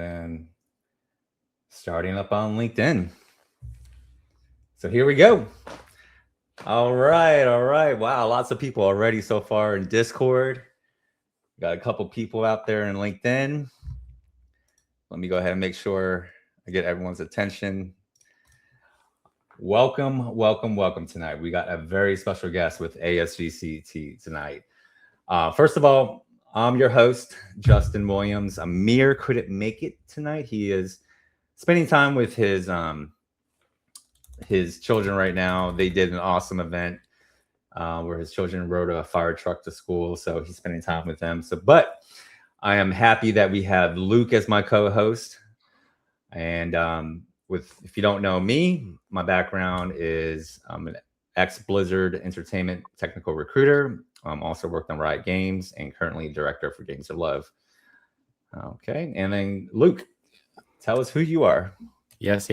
then starting up on LinkedIn. So here we go. All right. Wow, lots of people already so far in Discord. Got a couple people out there in LinkedIn. Let me go ahead and make sure I get everyone's attention. Welcome tonight. We got a very special guest with ASGC tonight. First of all, I'm your host, Justin Williams. Amir couldn't make it tonight. He is spending time with his children right now. They did an awesome event where his children rode a fire truck to school, so he's spending time with them. But I am happy that we have Luke as my co-host. And if you don't know me, my background is I'm an ex-Blizzard Entertainment technical recruiter. Also worked on Riot Games and currently director for Games of Love. Okay, and then Luke, tell us who you are. Yes.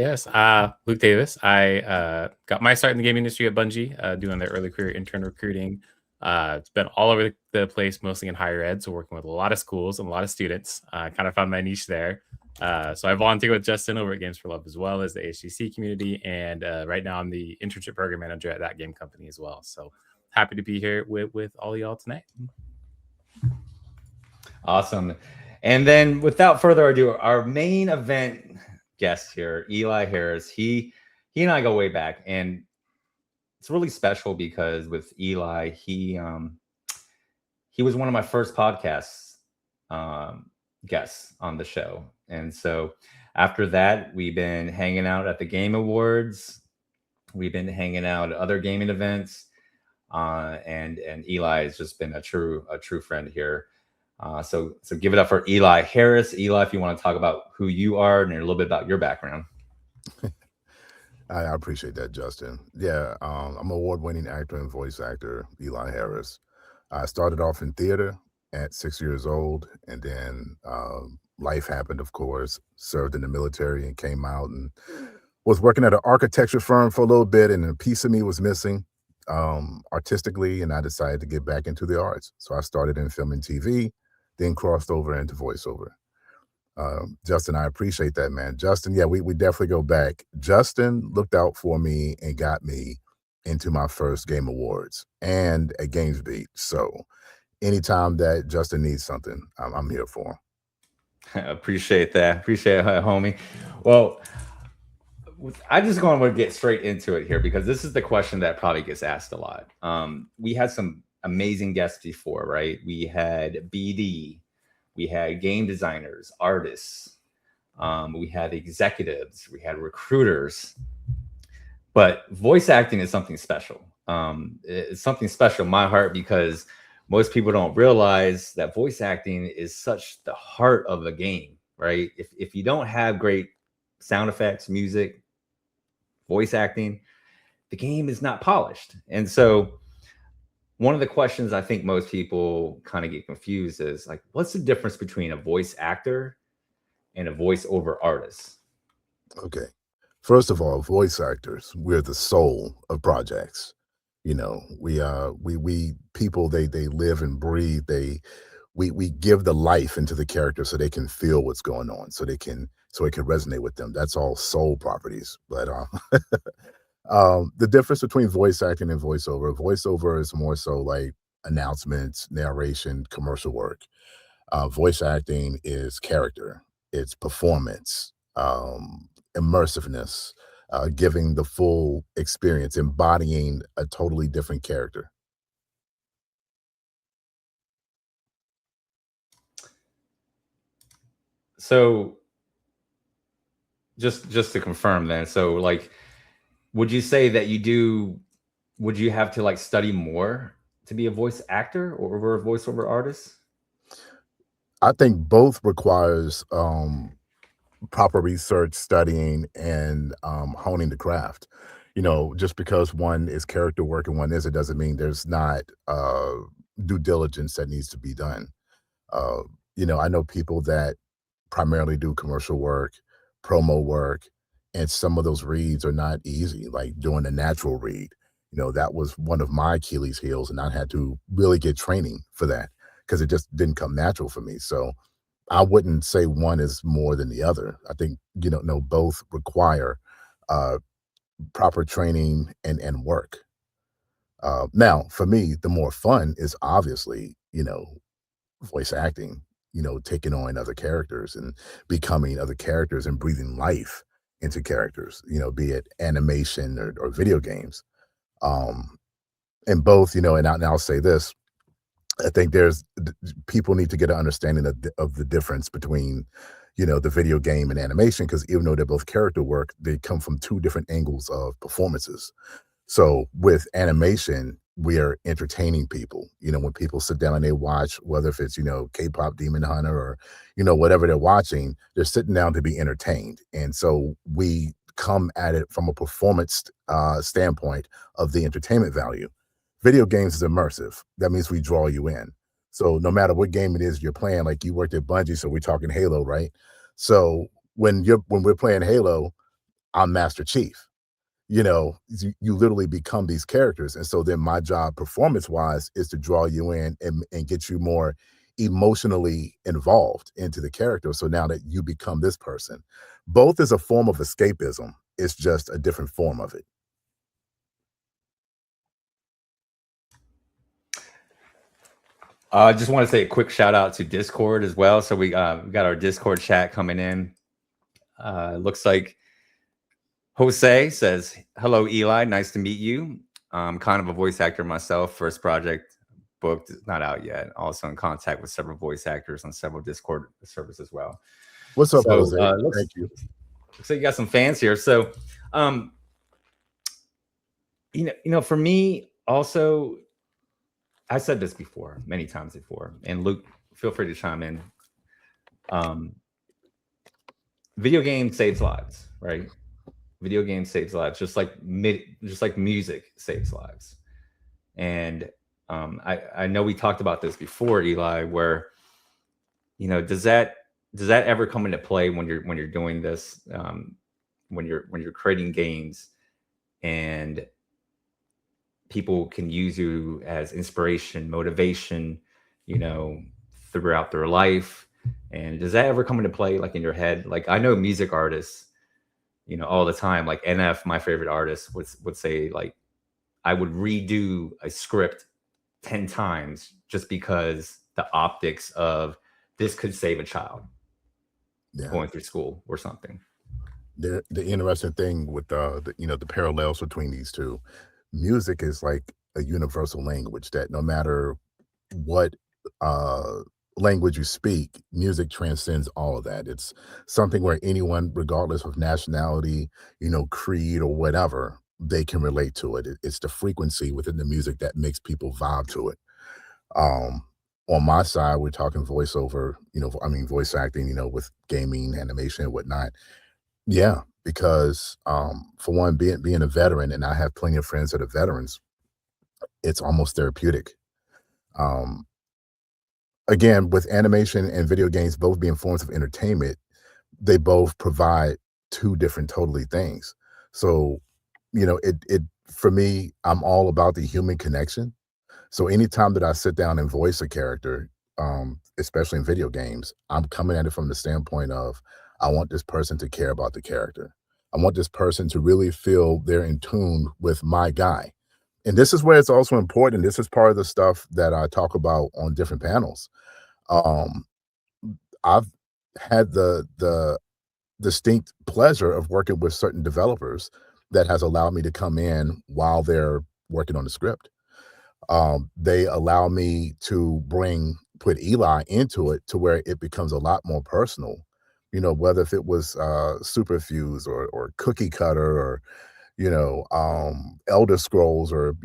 Luke Davis. I got my start in the game industry at Bungie, doing their early career intern recruiting. It's been all over the place, mostly in higher ed, so working with a lot of schools and a lot of students. I kind of found my niche there. So I volunteer with Justin over at Games for Love as well as the ASGC community, and right now I'm the internship program manager at that game company as well. So happy to be here with all of y'all tonight. Awesome. And then without further ado, our main event guest here, Eli Harris. He and I go way back, and it's really special because with Eli, he was one of my first podcasts guests on the show. And so after that, we've been hanging out at the Game Awards. We've been hanging out at other gaming events. And Eli has just been a true friend here. So give it up for Eli Harris. Eli, if you want to talk about who you are and a little bit about your background. I appreciate that, Justin. Yeah, I'm an award-winning actor and voice actor, Eli Harris. I started off in theater at 6 years old, and then life happened, of course. Served in the military and came out and was working at an architecture firm for a little bit, and a piece of me was missing artistically, and I decided to get back into the arts. So I started in film and TV, then crossed over into voiceover. Justin, I appreciate that, man. Justin, yeah, we definitely go back. Justin looked out for me and got me into my first Game Awards and a Games Beat. So anytime that Justin needs something, I'm here for him. Appreciate that, homie. Well, I just want to get straight into it here because this is the question that probably gets asked a lot. We had some amazing guests before, right? We had BD, we had game designers, artists, we had executives, we had recruiters. But voice acting is something special. It's something special in my heart because most people don't realize that voice acting is such the heart of the game, right? If you don't have great sound effects, music, voice acting, the game is not polished. And so one of the questions I think most people kind of get confused is like, what's the difference between a voice actor and a voiceover artist? Okay. First of all, voice actors, we're the soul of projects. You know, we people, they live and breathe. We give the life into the character so they can feel what's going on, so it can resonate with them. That's all soul properties. But the difference between voice acting and voiceover is more so like announcements, narration, commercial work. Voice acting is character, it's performance, immersiveness, giving the full experience, embodying a totally different character. So just to confirm then, so like, would you say that would you have to like study more to be a voice actor or a voiceover artist? I think both requires proper research, studying, and honing the craft. You know, just because one is character work and one isn't, doesn't mean there's not due diligence that needs to be done. You know, I know people that primarily do commercial work, promo work, and some of those reads are not easy, like doing a natural read. You know, that was one of my Achilles heels, and I had to really get training for that because it just didn't come natural for me. So I wouldn't say one is more than the other. I think, no, both require uh, proper training and work. Now, for me, the more fun is obviously, voice acting, taking on other characters and becoming other characters and breathing life into characters, be it animation or video games. Um, and both, and I'll say this, I think people need to get an understanding of the difference between, the video game and animation, because even though they're both character work, they come from two different angles of performances. So with animation, we are entertaining people. When people sit down and they watch, whether if it's, K-pop Demon Hunter or, whatever they're watching, they're sitting down to be entertained. And so we come at it from a performance standpoint of the entertainment value. Video games is immersive. That means we draw you in. So no matter what game it is you're playing, like you worked at Bungie, so we're talking Halo, right? So when we're playing Halo, I'm Master Chief. You literally become these characters. And so then my job performance wise is to draw you in and get you more emotionally involved into the character. So now that you become this person, both is a form of escapism. It's just a different form of it. I just want to say a quick shout out to Discord as well. So we got our Discord chat coming in. Looks like Jose says, "Hello, Eli. Nice to meet you. I'm kind of a voice actor myself. First project booked, not out yet. Also in contact with several voice actors on several Discord servers as well." What's up, So, Jose? looks Thank you. like you got some fans here. So, for me also, I said this before, many times before, and Luke, feel free to chime in. Video game saves lives, right? Video game saves lives, just like music saves lives. And I know we talked about this before, Eli, where does that ever come into play when you're doing this, when you're creating games and people can use you as inspiration, motivation, throughout their life? And does that ever come into play, like in your head? Like I know music artists, all the time, like NF, my favorite artist, would say, like, I would redo a script 10 times just because the optics of this could save a child going through school or something. The interesting thing with the parallels between these two, music is like a universal language that no matter what language you speak, music transcends all of that. It's something where anyone, regardless of nationality, creed or whatever, they can relate to it. It's the frequency within the music that makes people vibe to it. On my side, we're talking voiceover, voice acting, with gaming, animation, and whatnot. Yeah, because for one, being a veteran, and I have plenty of friends that are veterans, it's almost therapeutic. Again, with animation and video games both being forms of entertainment, they both provide two different totally things. So, it for me, I'm all about the human connection. So anytime that I sit down and voice a character, especially in video games, I'm coming at it from the standpoint of I want this person to care about the character. I want this person to really feel they're in tune with my guy. And this is where it's also important. This is part of the stuff that I talk about on different panels. Um, I've had the distinct pleasure of working with certain developers that has allowed me to come in while they're working on the script. They allow me to put Eli into it to where it becomes a lot more personal. Whether if it was Superfuse or Cookie Cutter or Elder Scrolls or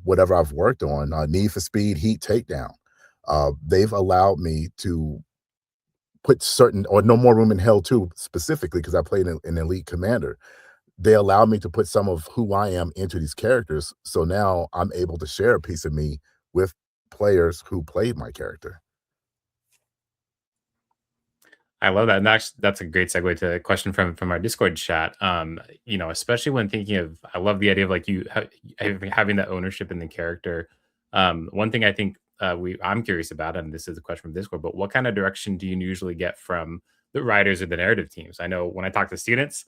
whatever I've worked on, Need for Speed, Heat Takedown. They've allowed me to put certain, or No More Room in Hell 2 specifically, because I played an elite commander. They allowed me to put some of who I am into these characters. So now I'm able to share a piece of me with players who played my character. I love that. And that's a great segue to a question from our Discord chat. Especially when thinking of, I love the idea of like you having that ownership in the character. One thing I think I'm curious about, and this is a question from Discord, but what kind of direction do you usually get from the writers or the narrative teams? I know when I talk to students,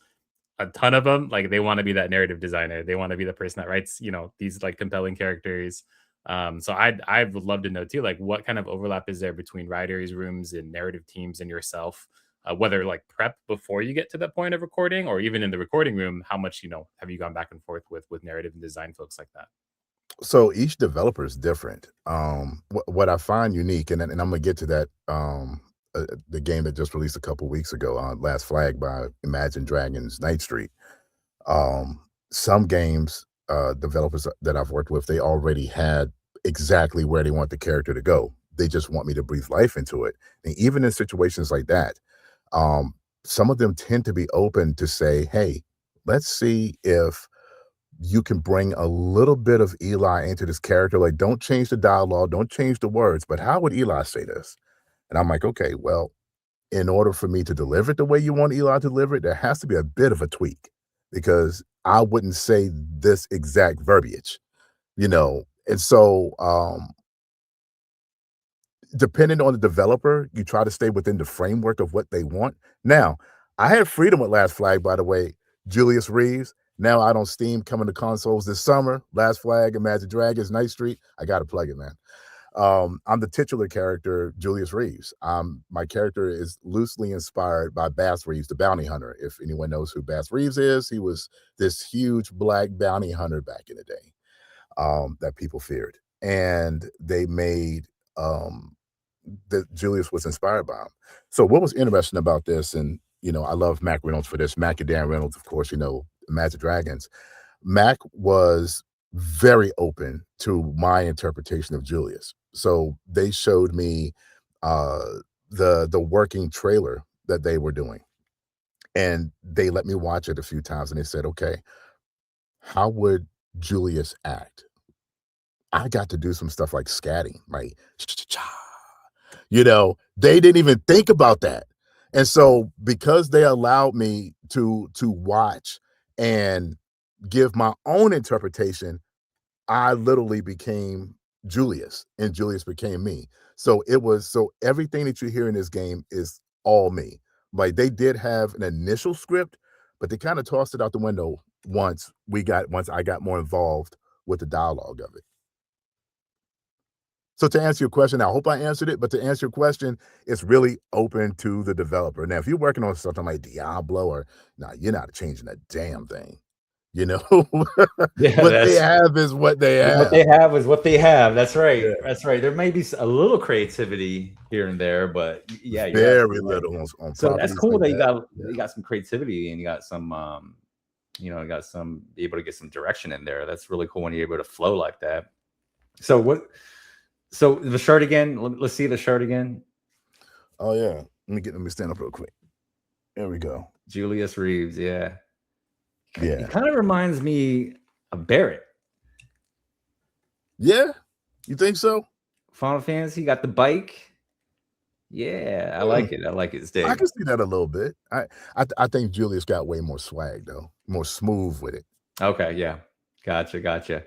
a ton of them, like, they wanna be that narrative designer. They wanna be the person that writes, these, like, compelling characters. So I would love to know too, like, what kind of overlap is there between writers' rooms and narrative teams and yourself? Whether, like, prep before you get to that point of recording or even in the recording room, how much, have you gone back and forth with narrative and design folks like that? So each developer is different. What I find unique, and I'm gonna get to that, the game that just released a couple weeks ago, Last Flag by Imagine Dragons Night Street. Some games, developers that I've worked with, they already had exactly where they want the character to go. They just want me to breathe life into it. And even in situations like that, um, some of them tend to be open to say, hey, let's see if you can bring a little bit of Eli into this character. Like, don't change the dialogue, don't change the words, but how would Eli say this? And I'm like, okay, well, in order for me to deliver it the way you want Eli to deliver it, there has to be a bit of a tweak because I wouldn't say this exact verbiage, you know? And so, depending on the developer, you try to stay within the framework of what they want. Now, I had freedom with Last Flag, by the way, Julius Reeves. Now out on Steam, coming to consoles this summer. Last Flag, Imagine Dragons, Night Street. I got to plug it, man. I'm the titular character, Julius Reeves. My character is loosely inspired by Bass Reeves, the bounty hunter. If anyone knows who Bass Reeves is, he was this huge black bounty hunter back in the day that people feared. And they made that Julius was inspired by him. So what was interesting about this, and I love Mac Reynolds for this. Mac and Dan Reynolds, of course, Imagine Dragons. Mac was very open to my interpretation of Julius. So they showed me the working trailer that they were doing. And they let me watch it a few times and they said, okay, how would Julius act? I got to do some stuff like scatting, right? They didn't even think about that. And so because they allowed me to watch and give my own interpretation, I literally became Julius and Julius became me. So everything that you hear in this game is all me. Like, they did have an initial script, but they kind of tossed it out the window once I got more involved with the dialogue of it. So to answer your question, I hope I answered it, but to answer your question, it's really open to the developer. Now, if you're working on something like Diablo you're not changing a damn thing. Yeah, What they have is what they have. What they have is what they have. That's right. Yeah. That's right. There may be a little creativity here and there, but yeah, very little on so that's cool like that you got some creativity and you got some be able to get some direction in there. That's really cool when you're able to flow like that. So the shirt again. Let's see the shirt again. Oh yeah. Let me stand up real quick. There we go. Julius Reeves. Yeah. Yeah. It kind of reminds me of Barrett. Yeah. You think so? Final Fantasy got the bike. Yeah, I like it. I like it. I can see that a little bit. I think Julius got way more swag though, more smooth with it. Okay, yeah. Gotcha.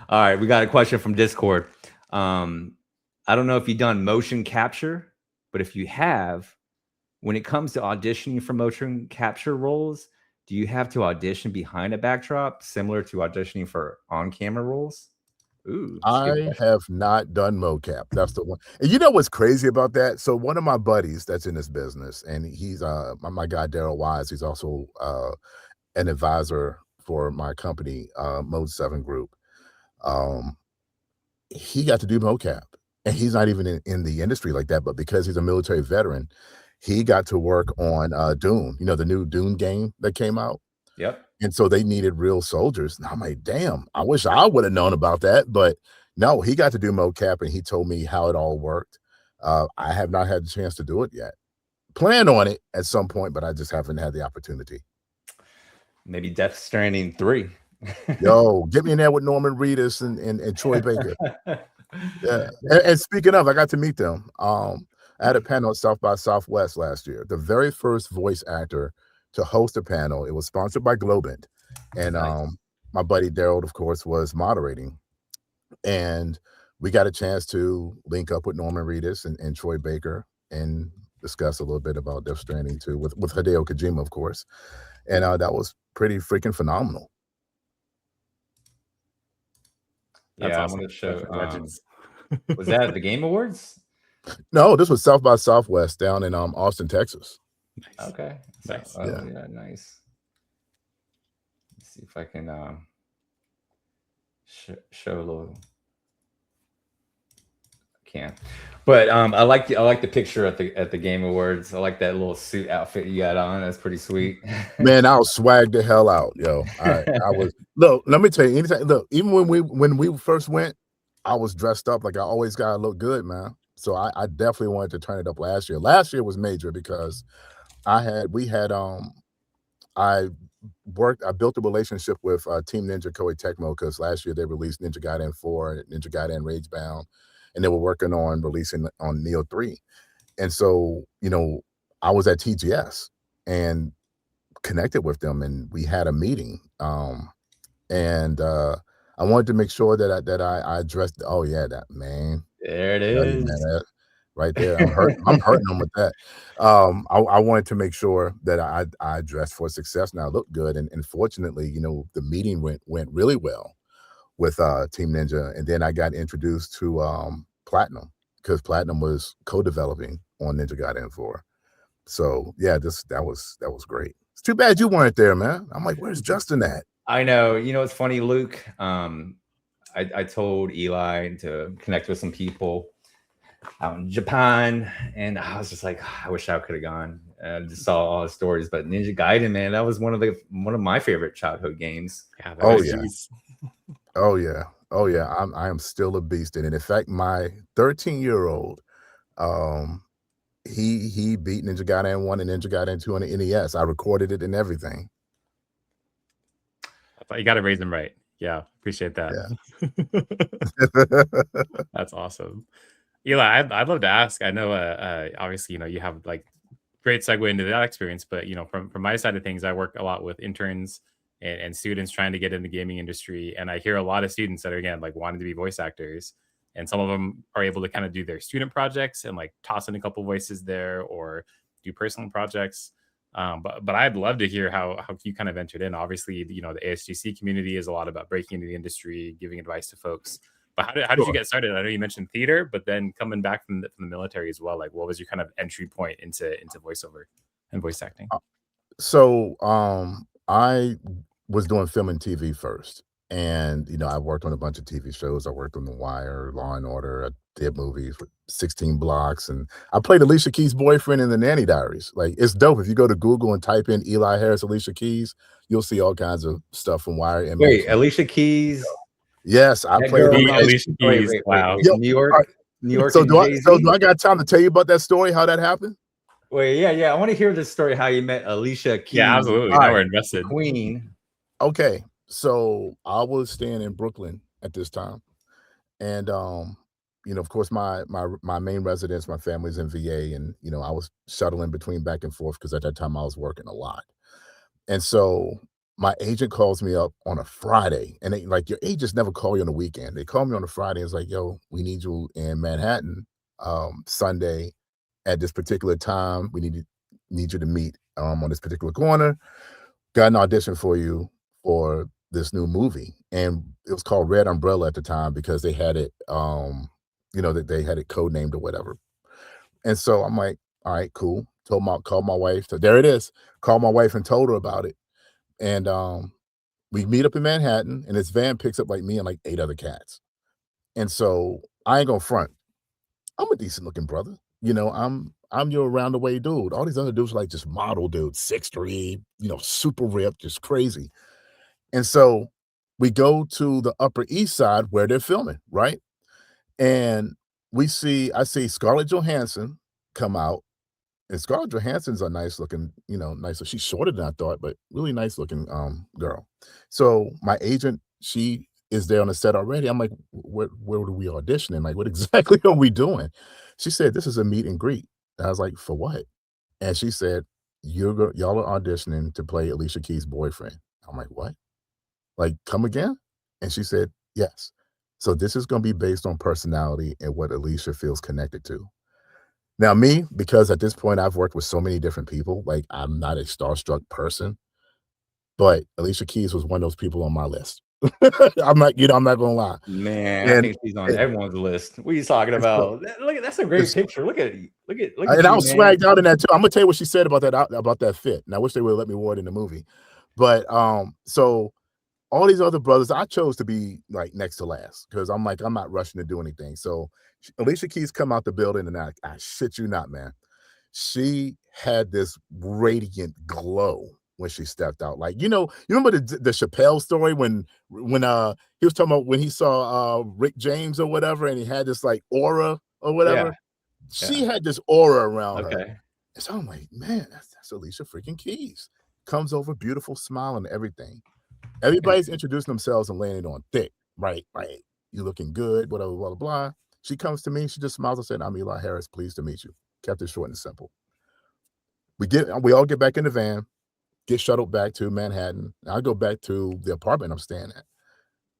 All right, we got a question from Discord. I don't know if you've done motion capture, but if you have, when it comes to auditioning for motion capture roles, do you have to audition behind a backdrop similar to auditioning for on-camera roles? Ooh, I have not done mocap. That's the one. And you know what's crazy about that? So one of my buddies that's in this business, and he's my guy Daryl Wise, he's also an advisor for my company, Mode 7 Group. He got to do mocap. And he's not even in the industry like that, but because he's a military veteran, he got to work on Dune, the new Dune game that came out. Yep. And so they needed real soldiers. And I'm like, damn, I wish I would have known about that. But no, he got to do mocap and he told me how it all worked. I have not had the chance to do it yet. Plan on it at some point, but I just haven't had the opportunity. Maybe Death Stranding 3. Yo, get me in there with Norman Reedus and Troy Baker. Yeah. And speaking of, I got to meet them. I had a panel at South by Southwest last year. The very first voice actor to host a panel. It was sponsored by Globant. And Nice. My buddy Daryl, of course, was moderating. And we got a chance to link up with Norman Reedus and Troy Baker and discuss a little bit about Death Stranding too, with Hideo Kojima, of course. And that was pretty freaking phenomenal. That's Yeah, I awesome. want to show. Legends. Was that at the Game Awards? No, this was South by Southwest down in Austin, Texas. Nice. Okay. So, Nice. yeah, nice. Let's see if I can show a little. Can't. But I like the picture at the Game Awards. I like that little suit outfit you got on. That's pretty sweet. Man, I was swagged the hell out, yo. I was look. Let me tell you, anytime look, even when we first went, I was dressed up like I always gotta look good, man. So I definitely wanted to turn it up last year. Last year was major because I built a relationship with Team Ninja Koei Tecmo because last year they released Ninja Gaiden 4 and Ninja Gaiden Ragebound, and they were working on releasing on Neo 3. And so, I was at TGS and connected with them, and we had a meeting. And I wanted to make sure that I addressed. Oh yeah, that man. There it Tell you, is. man, that right there. I'm hurting them with that. I wanted to make sure that I dressed for success. Now I look good, and fortunately, the meeting went really well with Team Ninja, and then I got introduced to Platinum because Platinum was co-developing on Ninja Gaiden 4. So yeah, that was great. It's too bad you weren't there, man. I'm like, where's Justin at? I know. It's funny, Luke. I told Eli to connect with some people out in Japan, and I was just like, I wish I could have gone. I just saw all the stories, but Ninja Gaiden, man, that was one of my favorite childhood games. Yeah, Oh yeah. Oh yeah. I am still a beast in it. In fact, my 13-year-old, he beat Ninja Gaiden 1 and Ninja Gaiden 2 on the NES. I recorded it and everything. You got to raise them right. Yeah, appreciate that. Yeah. That's awesome. Eli, I'd love to ask. I know, obviously, you have like great segue into that experience, but from my side of things, I work a lot with interns and students trying to get in the gaming industry, and I hear a lot of students that are again like wanting to be voice actors, and some of them are able to kind of do their student projects and like toss in a couple voices there or do personal projects. But I'd love to hear how you kind of entered in. Obviously, the ASGC community is a lot about breaking into the industry, giving advice to folks. But how did you get started? I know you mentioned theater, but then coming back from the military as well. Like, what was your kind of entry point into voiceover and voice acting? So I was doing film and TV first. And, I worked on a bunch of TV shows. I worked on The Wire, Law and Order. I did movies with 16 Blocks. And I played Alicia Keys' boyfriend in The Nanny Diaries. Like, it's dope. If you go to Google and type in Eli Harris, Alicia Keys, you'll see all kinds of stuff from Wire. And Wait, Alicia Keys? Yes, I played Alicia Keys. Wow. New York. So do I got time to tell you about that story, how that happened? Wait, yeah. I want to hear the story how you met Alicia Keys. Yeah, absolutely. Now we're invested. Queen. Okay, so I was staying in Brooklyn at this time, and of course, my main residence, my family's in VA, and I was shuttling between back and forth because at that time I was working a lot, and so my agent calls me up on a Friday, and they like, your agents never call you on the weekend. They call me on a Friday. And it's like, yo, we need you in Manhattan Sunday at this particular time. We need you to meet on this particular corner. Got an audition for you for this new movie, and it was called Red Umbrella at the time because they had it, that they had it codenamed or whatever. And so I'm like, all right, cool. Called my wife. So there it is. Called my wife and told her about it. And we meet up in Manhattan, and this van picks up like me and like 8 other cats. And so I ain't gonna front. I'm a decent looking brother. I'm your around the way dude. All these other dudes are like just model dudes, 6'3", super ripped, just crazy. And so we go to the Upper East Side where they're filming, right? And I see Scarlett Johansson come out. And Scarlett Johansson's a nice looking, nice. She's shorter than I thought, but really nice looking girl. So my agent, she is there on the set already. I'm like, where are we auditioning? Like, what exactly are we doing? She said, this is a meet and greet. And I was like, for what? And she said, y'all are auditioning to play Alicia Keys' boyfriend. I'm like, what? Like, come again? And she said, yes. So this is going to be based on personality and what Alicia feels connected to. Now, me, because at this point I've worked with so many different people, like I'm not a starstruck person, but Alicia Keys was one of those people on my list. I'm not, I'm not gonna lie. Man, I And think she's on and, everyone's list. What are you talking and so, about? Look at that's a great it's- picture. Look at and I you, was man. swagged out in that too. I'm gonna tell you what she said about that fit. And I wish they would let me wear it in the movie. But so all these other brothers, I chose to be like next to last because I'm like, I'm not rushing to do anything. So Alicia Keys come out the building, and I shit you not, man. She had this radiant glow when she stepped out. Like, you remember the Chappelle story when he was talking about when he saw Rick James or whatever, and he had this like aura or whatever. Yeah. She had this aura around her. Okay. And so I'm like, man, that's Alicia freaking Keys. Comes over, beautiful smile and everything. Everybody's introducing themselves and laying it on thick, right? Right. You looking good, whatever, blah, blah, blah. She comes to me, she just smiles and said, I'm Eli Harris, pleased to meet you. Kept it short and simple. We all get back in the van, get shuttled back to Manhattan. I go back to the apartment I'm staying at.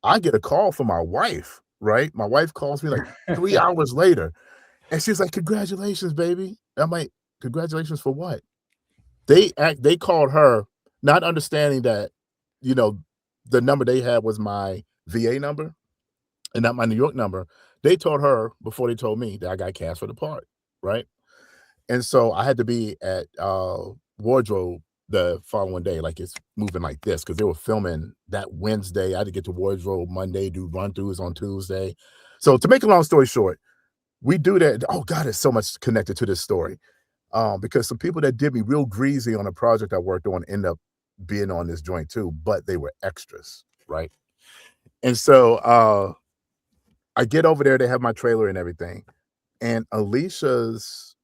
I get a call from my wife, right? My wife calls me like 3 hours later, and she's like, congratulations, baby. I'm like, congratulations for what? They called her, not understanding that, the number they had was my VA number and not my New York number. They told her before they told me that I got cast for the part, right? And so I had to be at Wardrobe the following day, like it's moving like this, because they were filming that Wednesday. I had to get to Wardrobe Monday, do run-throughs on Tuesday. So to make a long story short, we do that. Oh God, there's so much connected to this story. Because some people that did me real greasy on a project I worked on end up being on this joint too, but they were extras, right? And so I get over there, they have my trailer and everything, and Alicia's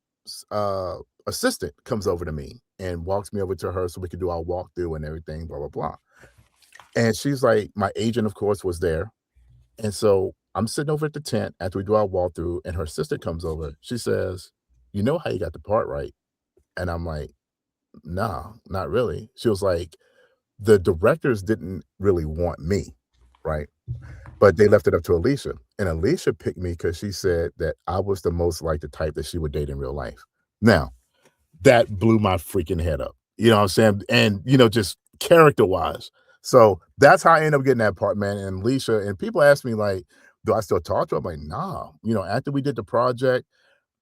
assistant comes over to me and walks me over to her so we could do our walkthrough and everything, blah, blah, blah. And she's like, my agent, of course, was there. And so I'm sitting over at the tent after we do our walkthrough, and her assistant comes over. She says, you know how you got the part, right? And I'm like, nah, not really. She was like, the directors didn't really want me, right? But they left it up to Alicia. And Alicia picked me because she said that I was the most like the type that she would date in real life. Now, that blew my freaking head up. You know what I'm saying? And, just character-wise. So that's how I ended up getting that part, man. And Alicia, and people ask me, like, do I still talk to her? I'm like, nah. After we did the project,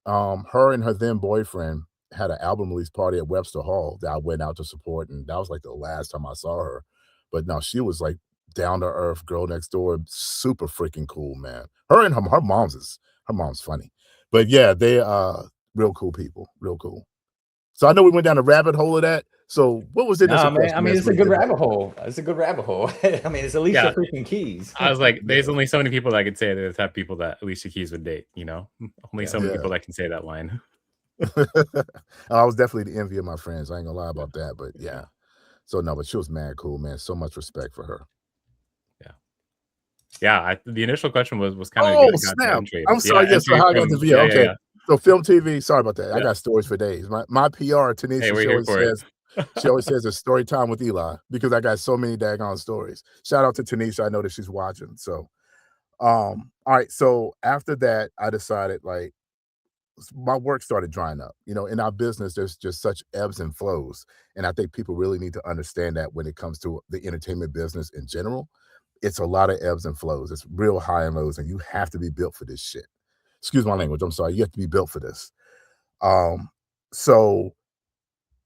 her and her then boyfriend had an album release party at Webster Hall that I went out to support, and that was like the last time I saw her. But no, she was like down to earth girl next door, super freaking cool, man. Her and her mom's funny. But yeah, they real cool people, real cool. So I know we went down a rabbit hole of that. So what was the initial man. question? I mean, it's a good rabbit hole. It's a good rabbit hole. I mean, it's Alicia freaking Keys. I was like, there's only so many people that I could say that have people that Alicia Keys would date, Only so many people that can say that line. I was definitely the envy of my friends. I ain't gonna lie about that, but yeah. So no, but she was mad cool, man. So much respect for her. Yeah. The initial question was kind of. Oh snap! I'm sorry. Yes, so how I got the VA? Okay, so film, TV. Sorry about that. I got stories for days. My PR, Tanisha, she always says it's story time with Eli because I got so many daggone stories. Shout out to Tanisha. I know that she's watching. So, all right. So after that, I decided like my work started drying up. In our business, there's just such ebbs and flows, and I think people really need to understand that when it comes to the entertainment business in general. It's a lot of ebbs and flows. It's real high and lows, and you have to be built for this shit. Excuse my language. I'm sorry. You have to be built for this. So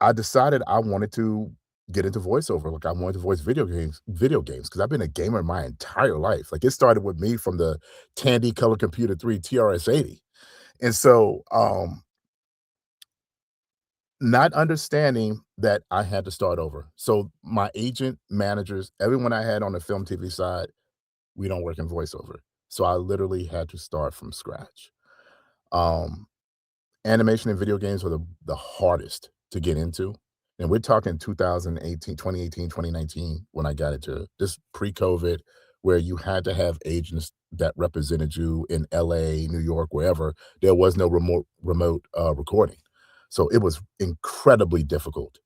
I decided I wanted to get into voiceover. Like I wanted to voice video games because I've been a gamer my entire life. Like it started with me from the Tandy Color Computer 3 TRS-80. And so not understanding that I had to start over. So my agent, managers, everyone I had on the film TV side, we don't work in voiceover. So I literally had to start from scratch. Animation and video games were the hardest to get into. And we're talking 2018, 2019, when I got into this pre-COVID, where you had to have agents that represented you in LA, New York, wherever. There was no remote recording. So it was incredibly difficult.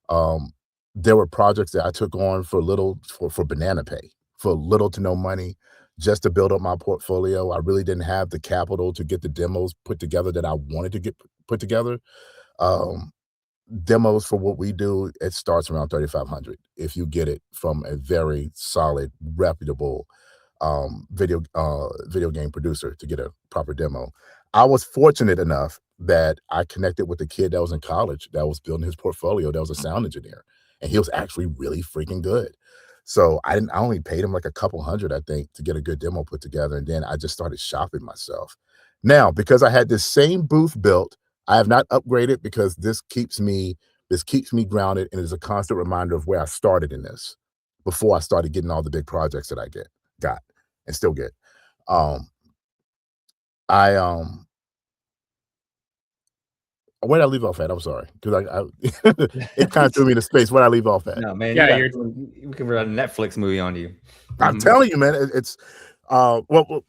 There were projects that I took on for banana pay, for little to no money, just to build up my portfolio. I really didn't have the capital to get the demos put together that I wanted to get put together. Um, Demos for what we do, it starts around 3,500 if you get it from a very solid, reputable video game producer to get a proper demo. I was fortunate enough that I connected with a kid that was in college that was building his portfolio, that was a sound engineer, and he was actually really freaking good. So I only paid him like a couple hundred, I think, to get a good demo put together, and then I just started shopping myself. Now, because I had this same booth built, I have not upgraded because this keeps me grounded and is a constant reminder of where I started in this before I started getting all the big projects that I got and still get. Um, I Where did I leave off at? I'm sorry, because I it kind of threw me into space. Where did I leave off at? No, man. Yeah, We could run a Netflix movie on you. I'm telling you, man, it's well,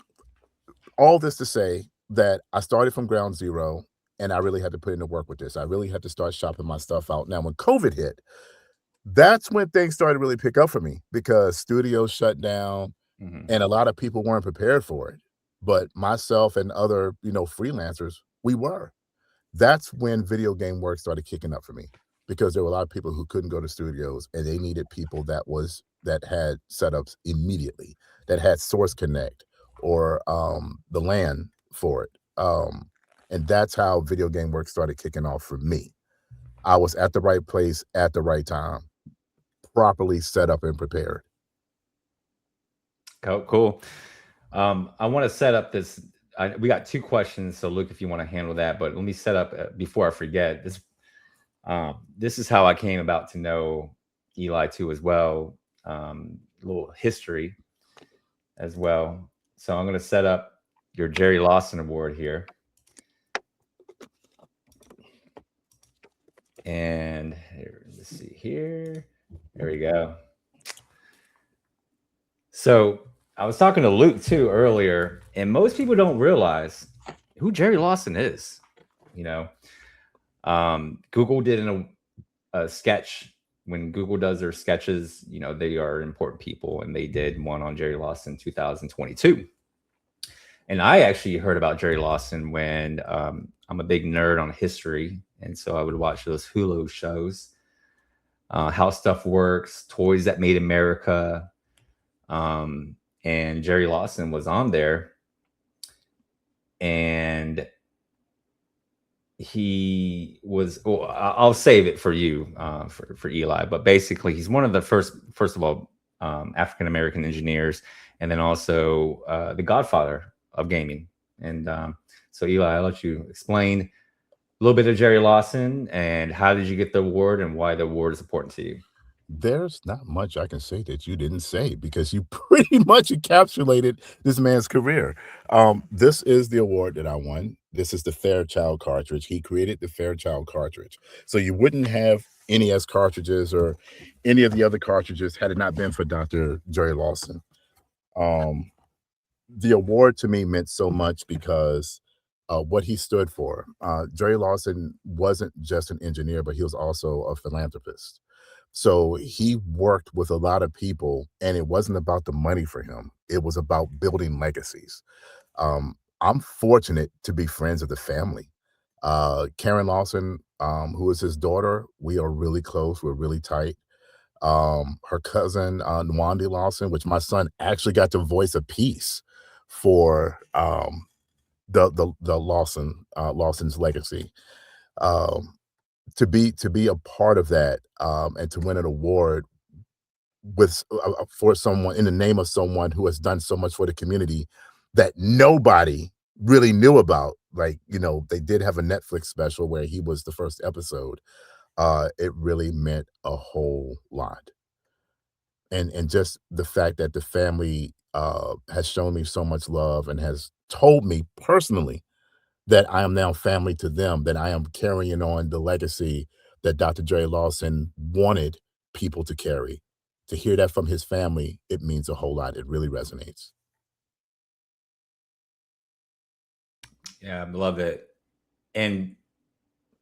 all this to say that I started from ground zero and I really had to put in the work with this. I really had to start shopping my stuff out. Now, when COVID hit, that's when things started to really pick up for me because studios shut down and a lot of people weren't prepared for it. But myself and other, freelancers, we were. That's when video game work started kicking up for me because there were a lot of people who couldn't go to studios and they needed people that had setups immediately, that had Source Connect or the LAN for it. And that's how video game work started kicking off for me. I was at the right place at the right time, properly set up and prepared. Cool. I want to set up this. We got 2 questions, so Luke, if you want to handle that, but let me set up before I forget this. This is how I came about to know Eli too, as well. A little history as well. So I'm going to set up your Jerry Lawson Award here, and let's see here. There we go. So I was talking to Luke too earlier, and most people don't realize who Jerry Lawson is. Google did a sketch. When Google does their sketches, they are important people, and they did one on Jerry Lawson in 2022. And I actually heard about Jerry Lawson when I'm a big nerd on history, and so I would watch those Hulu shows, How Stuff Works, Toys That Made America. And Jerry Lawson was on there, and he was, I'll save it for you, for Eli, but basically he's one of the first of all, African-American engineers, and then also the godfather of gaming. And so Eli, I'll let you explain a little bit of Jerry Lawson and how did you get the award and why the award is important to you. There's not much I can say that you didn't say because you pretty much encapsulated this man's career. This is the award that I won. This is the Fairchild cartridge. He created the Fairchild cartridge. So you wouldn't have NES cartridges or any of the other cartridges had it not been for Dr. Jerry Lawson. The award to me meant so much because what he stood for. Jerry Lawson wasn't just an engineer, but he was also a philanthropist. So he worked with a lot of people, and it wasn't about the money for him. It was about building legacies. I'm fortunate to be friends with the family. Karen Lawson, who is his daughter, we are really close. We're really tight. Her cousin, Nwandi Lawson, which my son actually got to voice a piece for the Lawson's legacy. To be a part of that and to win an award with for someone in the name of someone who has done so much for the community that nobody really knew about. Like, they did have a Netflix special where he was the first episode. It really meant a whole lot. And just the fact that the family has shown me so much love and has told me personally that I am now family to them, that I am carrying on the legacy that Dr. Jerry Lawson wanted people to carry. To hear that from his family, it means a whole lot. It really resonates. Yeah, I love it. And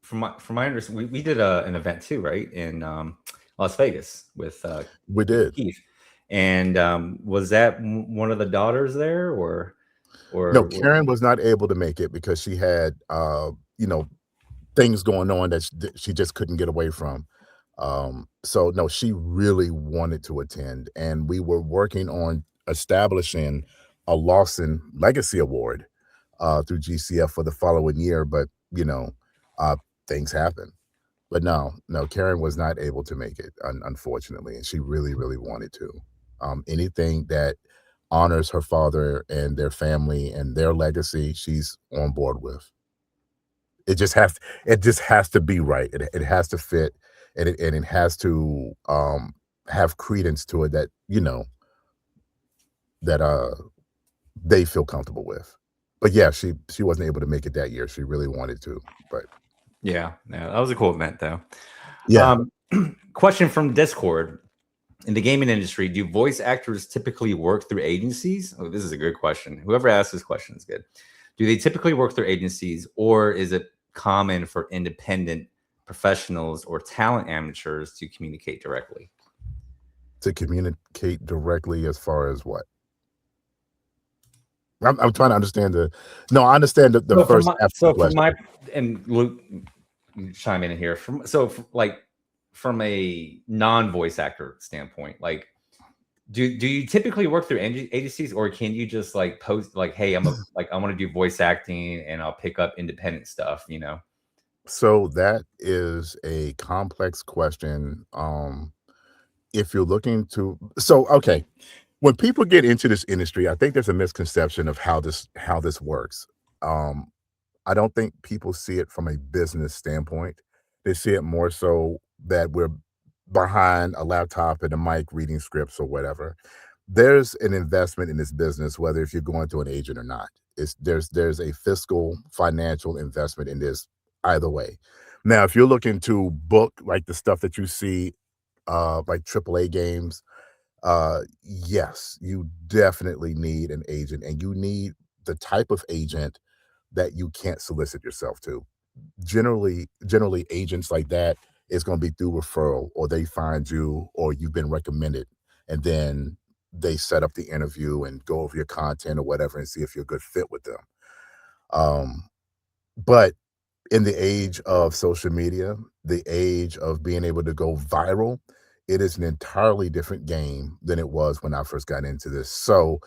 from my understanding, we did an event too, right, in Las Vegas with We did. Keith. And was that one of the daughters there, or No, Karen was not able to make it because she had things going on that she just couldn't get away from. So no, she really wanted to attend, and we were working on establishing a Lawson Legacy Award through GCF for the following year, but things happen. But no, Karen was not able to make it, unfortunately, and she really, really wanted to. Anything that honors her father and their family and their legacy, she's on board with. It just has to be right. It has to fit, and it has to have credence to it that that they feel comfortable with. But yeah, she wasn't able to make it that year. She really wanted to, but yeah, that was a cool event though. yeah. Question from Discord. In the gaming industry, do voice actors typically work through agencies? Oh, this is a good question. Whoever asked this question is good. Do they typically work through agencies, or is it common for independent professionals or talent amateurs to communicate directly? To communicate directly as far as what? I'm trying to understand I understand the first half of the question. And Luke, chime in here. From a non-voice actor standpoint, like, do you typically work through agencies, or can you just like post like, hey, I want to do voice acting and I'll pick up independent stuff, So that is a complex question. If you're looking to, okay, when people get into this industry, I think there's a misconception of how this works. I don't think people see it from a business standpoint. They see it more so that we're behind a laptop and a mic reading scripts or whatever. There's an investment in this business, whether if you're going to an agent or not. There's a fiscal financial investment in this either way. Now, if you're looking to book like the stuff that you see, like AAA games, yes, you definitely need an agent, and you need the type of agent that you can't solicit yourself to. Generally agents like that is going to be through referral, or they find you, or you've been recommended, and then they set up the interview and go over your content or whatever and see if you're a good fit with them. But in the age of social media, the age of being able to go viral, it is an entirely different game than it was when I first got into this. So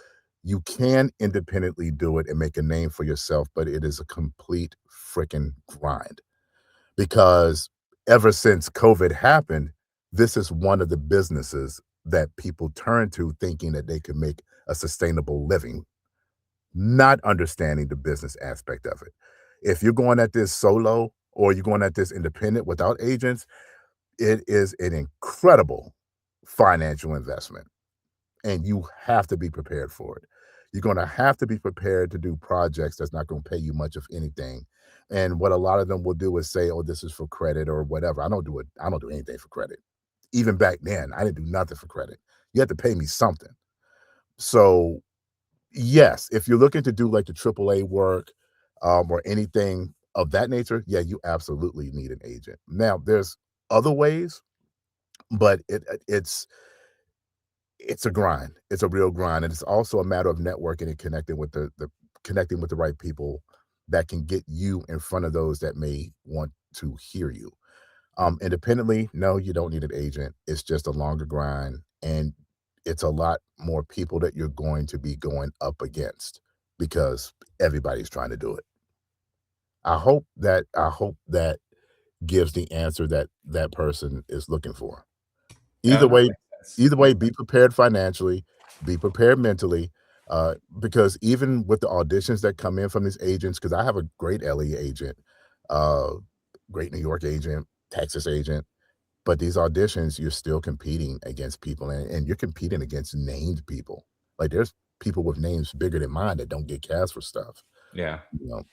you can independently do it and make a name for yourself, but it is a complete freaking grind, because ever since COVID happened, this is one of the businesses that people turn to thinking that they can make a sustainable living, not understanding the business aspect of it. If you're going at this solo or you're going at this independent without agents, it is an incredible financial investment, and you have to be prepared for it. You're going to have to be prepared to do projects that's not going to pay you much of anything. And what a lot of them will do is say, oh, this is for credit or whatever. I don't do anything for credit. Even back then, I didn't do nothing for credit. You had to pay me something. So yes, if you're looking to do like the AAA work, or anything of that nature, yeah, you absolutely need an agent. Now, there's other ways, but it's a grind. It's a real grind, and it's also a matter of networking and connecting with the connecting with the right people that can get you in front of those that may want to hear you. Independently, no, you don't need an agent. It's just a longer grind, and it's a lot more people that you're going to be going up against because everybody's trying to do it. I hope that gives the answer that that person is looking for. Yeah, Either that way, makes sense. be prepared financially, be prepared mentally, because even with the auditions that come in from these agents, because I have a great LA agent, uh, great New York agent, Texas agent, but these auditions, you're still competing against people, and you're competing against named people. Like there's people with names bigger than mine that don't get cast for stuff. Yeah.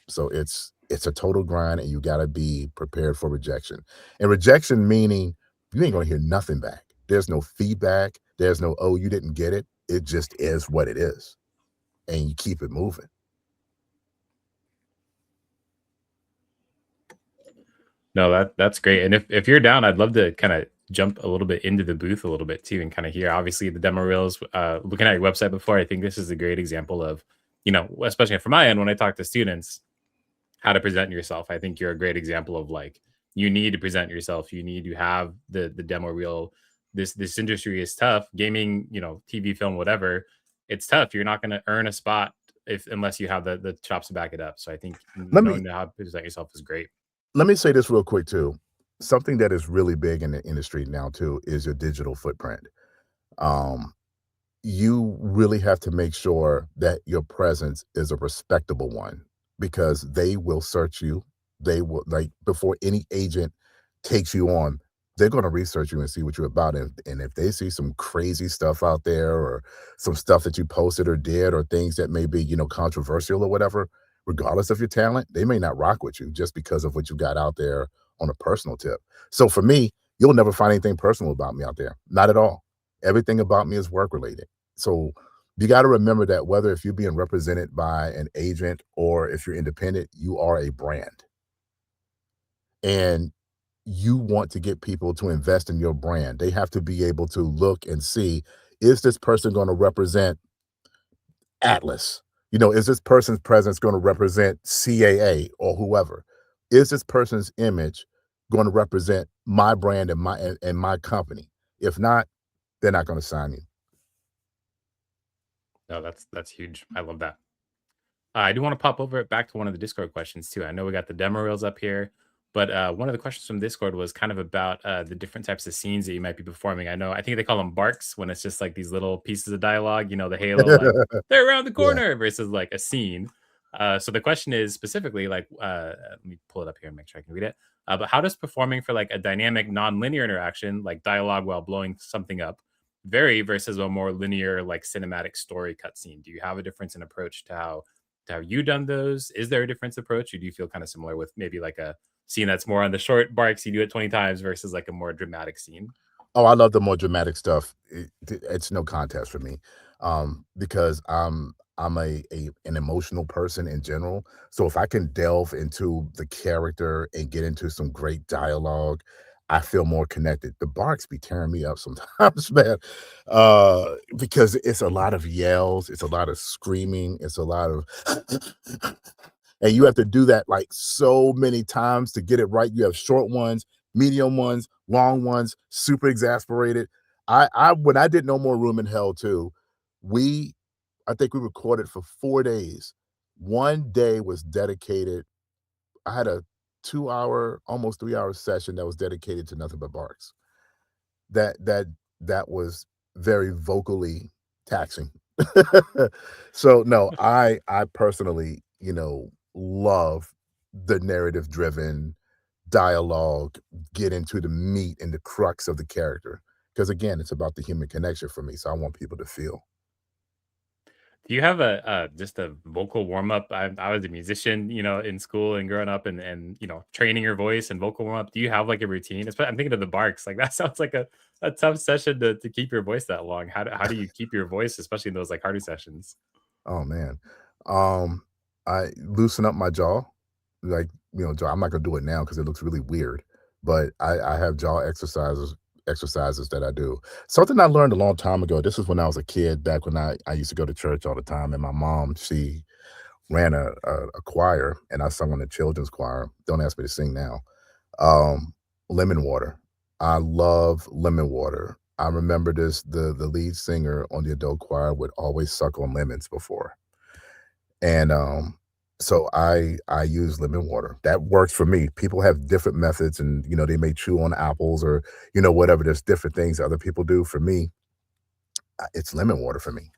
So it's a total grind, and you got to be prepared for rejection. And rejection meaning you ain't gonna hear nothing back. There's no feedback. There's no, oh, you didn't get it. It just is what it is, and you keep it moving. No, that's great. And if you're down, I'd love to kind of jump a little bit into the booth a little bit too and kind of hear. Obviously, the demo reels. Looking at your website before, I think this is a great example of, especially from my end when I talk to students, how to present yourself. I think you're a great example of like you need to present yourself. You need to have the demo reel. This industry is tough. Gaming, TV, film, whatever. It's tough. You're not going to earn a spot unless you have the chops to back it up. So I think knowing how to present yourself is great. Let me say this real quick too. Something that is really big in the industry now too is your digital footprint. You really have to make sure that your presence is a respectable one because they will search you. They will, like, before any agent takes you on, they're going to research you and see what you're about. And if they see some crazy stuff out there or some stuff that you posted or did or things that may be, controversial or whatever, regardless of your talent, they may not rock with you just because of what you got out there on a personal tip. So for me, you'll never find anything personal about me out there. Not at all. Everything about me is work related. So you got to remember that whether if you're being represented by an agent or if you're independent, you are a brand. And you want to get people to invest in your brand. They have to be able to look and see, is this person going to represent Atlas? Is this person's presence going to represent CAA or whoever? Is this person's image going to represent my brand and my company? If not, they're not going to sign you. No, that's huge. I love that. I do want to pop over back to one of the Discord questions too. I know we got the demo reels up here, but one of the questions from Discord was kind of about the different types of scenes that you might be performing. I think they call them barks when it's just like these little pieces of dialogue, the Halo, like they're around the corner versus like a scene. So the question is specifically like, let me pull it up here and make sure I can read it. But how does performing for like a dynamic, non-linear interaction, like dialogue while blowing something up, vary versus a more linear, like cinematic story cutscene? Do you have a difference in approach to how you done those? Is there a difference approach, or do you feel kind of similar with maybe like a scene that's more on the short barks, you do it 20 times versus like a more dramatic scene? Oh, I love the more dramatic stuff. It's no contest for me, because I'm an emotional person in general. So if I can delve into the character and get into some great dialogue, I feel more connected. The barks be tearing me up sometimes, man, because it's a lot of yells, it's a lot of screaming, it's a lot of and you have to do that like so many times to get it right. You have short ones, medium ones, long ones, super exasperated. When I did No More Room in Hell too, I think we recorded for 4 days. One day was dedicated. I had a 2-hour, almost 3-hour session that was dedicated to nothing but barks. That was very vocally taxing. So no, I personally, love the narrative driven dialogue, get into the meat and the crux of the character. Because again, it's about the human connection for me. So I want people to feel. Do you have a just a vocal warm up? I was a musician, in school and growing up, and training your voice and vocal warm up. Do you have like a routine? I'm thinking of the barks. Like that sounds like a tough session to keep your voice that long. How do you keep your voice, especially in those like harder sessions? Oh man. I loosen up my jaw. Like, jaw. I'm not gonna do it now because it looks really weird. But I have jaw exercises that I do. Something I learned a long time ago. This is when I was a kid, back when I used to go to church all the time. And my mom, she ran a choir, and I sung on the children's choir. Don't ask me to sing now. Lemon water. I love lemon water. I remember the lead singer on the adult choir would always suck on lemons before. And so I use lemon water. That works for me. People have different methods, and they may chew on apples or whatever. There's different things other people do. For me, it's lemon water for me.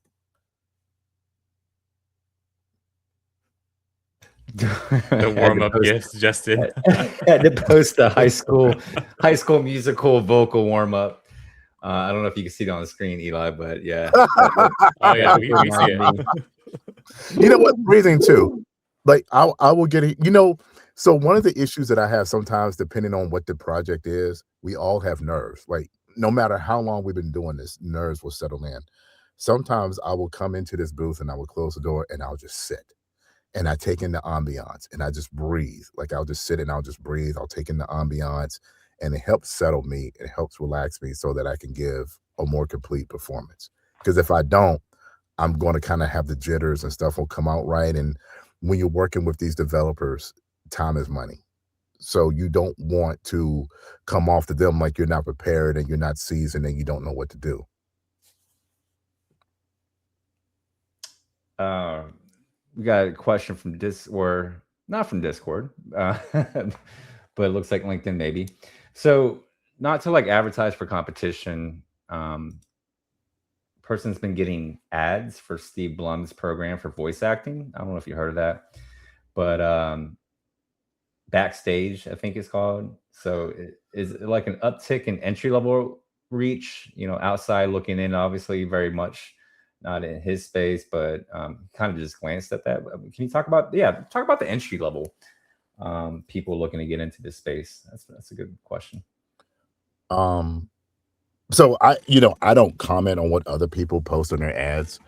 The warm up gifts, Justin. Had to post a high school musical vocal warm up. I don't know if you can see it on the screen, Eli, but yeah. Oh yeah, we see it. You know what? Breathing too. Like I will get it. So one of the issues that I have sometimes, depending on what the project is, we all have nerves. Like no matter how long we've been doing this, nerves will settle in. Sometimes I will come into this booth and I will close the door and I'll just sit. And I take in the ambiance and I just breathe. Like I'll just sit and I'll just breathe. I'll take in the ambiance and it helps settle me. It helps relax me so that I can give a more complete performance. Because if I don't, I'm going to kind of have the jitters and stuff will come out right. And when you're working with these developers, time is money. So you don't want to come off to them like you're not prepared and you're not seasoned and you don't know what to do. We got a question from or not from Discord, but it looks like LinkedIn maybe. So not to like advertise for competition. Person's been getting ads for Steve Blum's program for voice acting. I don't know if you heard of that, but Backstage, I think it's called. So is it like an uptick in entry level reach? Outside looking in, obviously very much not in his space, but kind of just glanced at that. Can you talk about the entry level people looking to get into this space? That's a good question. So I don't comment on what other people post on their ads.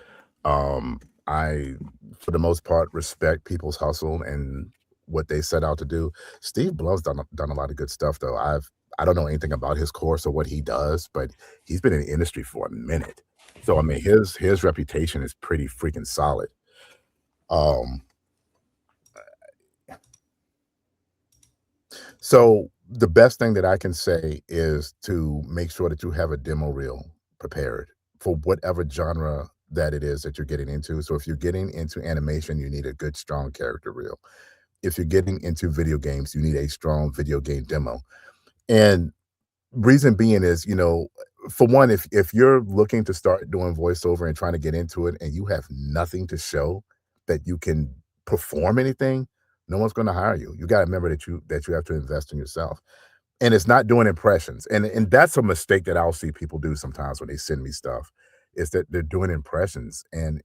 I, for the most part, respect people's hustle and what they set out to do. Steve Blum's done a lot of good stuff, though. I don't know anything about his course or what he does, but he's been in the industry for a minute. So I mean, his reputation is pretty freaking solid. So the best thing that I can say is to make sure that you have a demo reel prepared for whatever genre that it is that you're getting into. So if you're getting into animation, you need a good, strong character reel. If you're getting into video games, you need a strong video game demo. And reason being is, for one, if you're looking to start doing voiceover and trying to get into it and you have nothing to show that you can perform anything, no one's going to hire you. You got to remember that you have to invest in yourself. And it's not doing impressions. And that's a mistake that I'll see people do sometimes when they send me stuff, is that they're doing impressions, and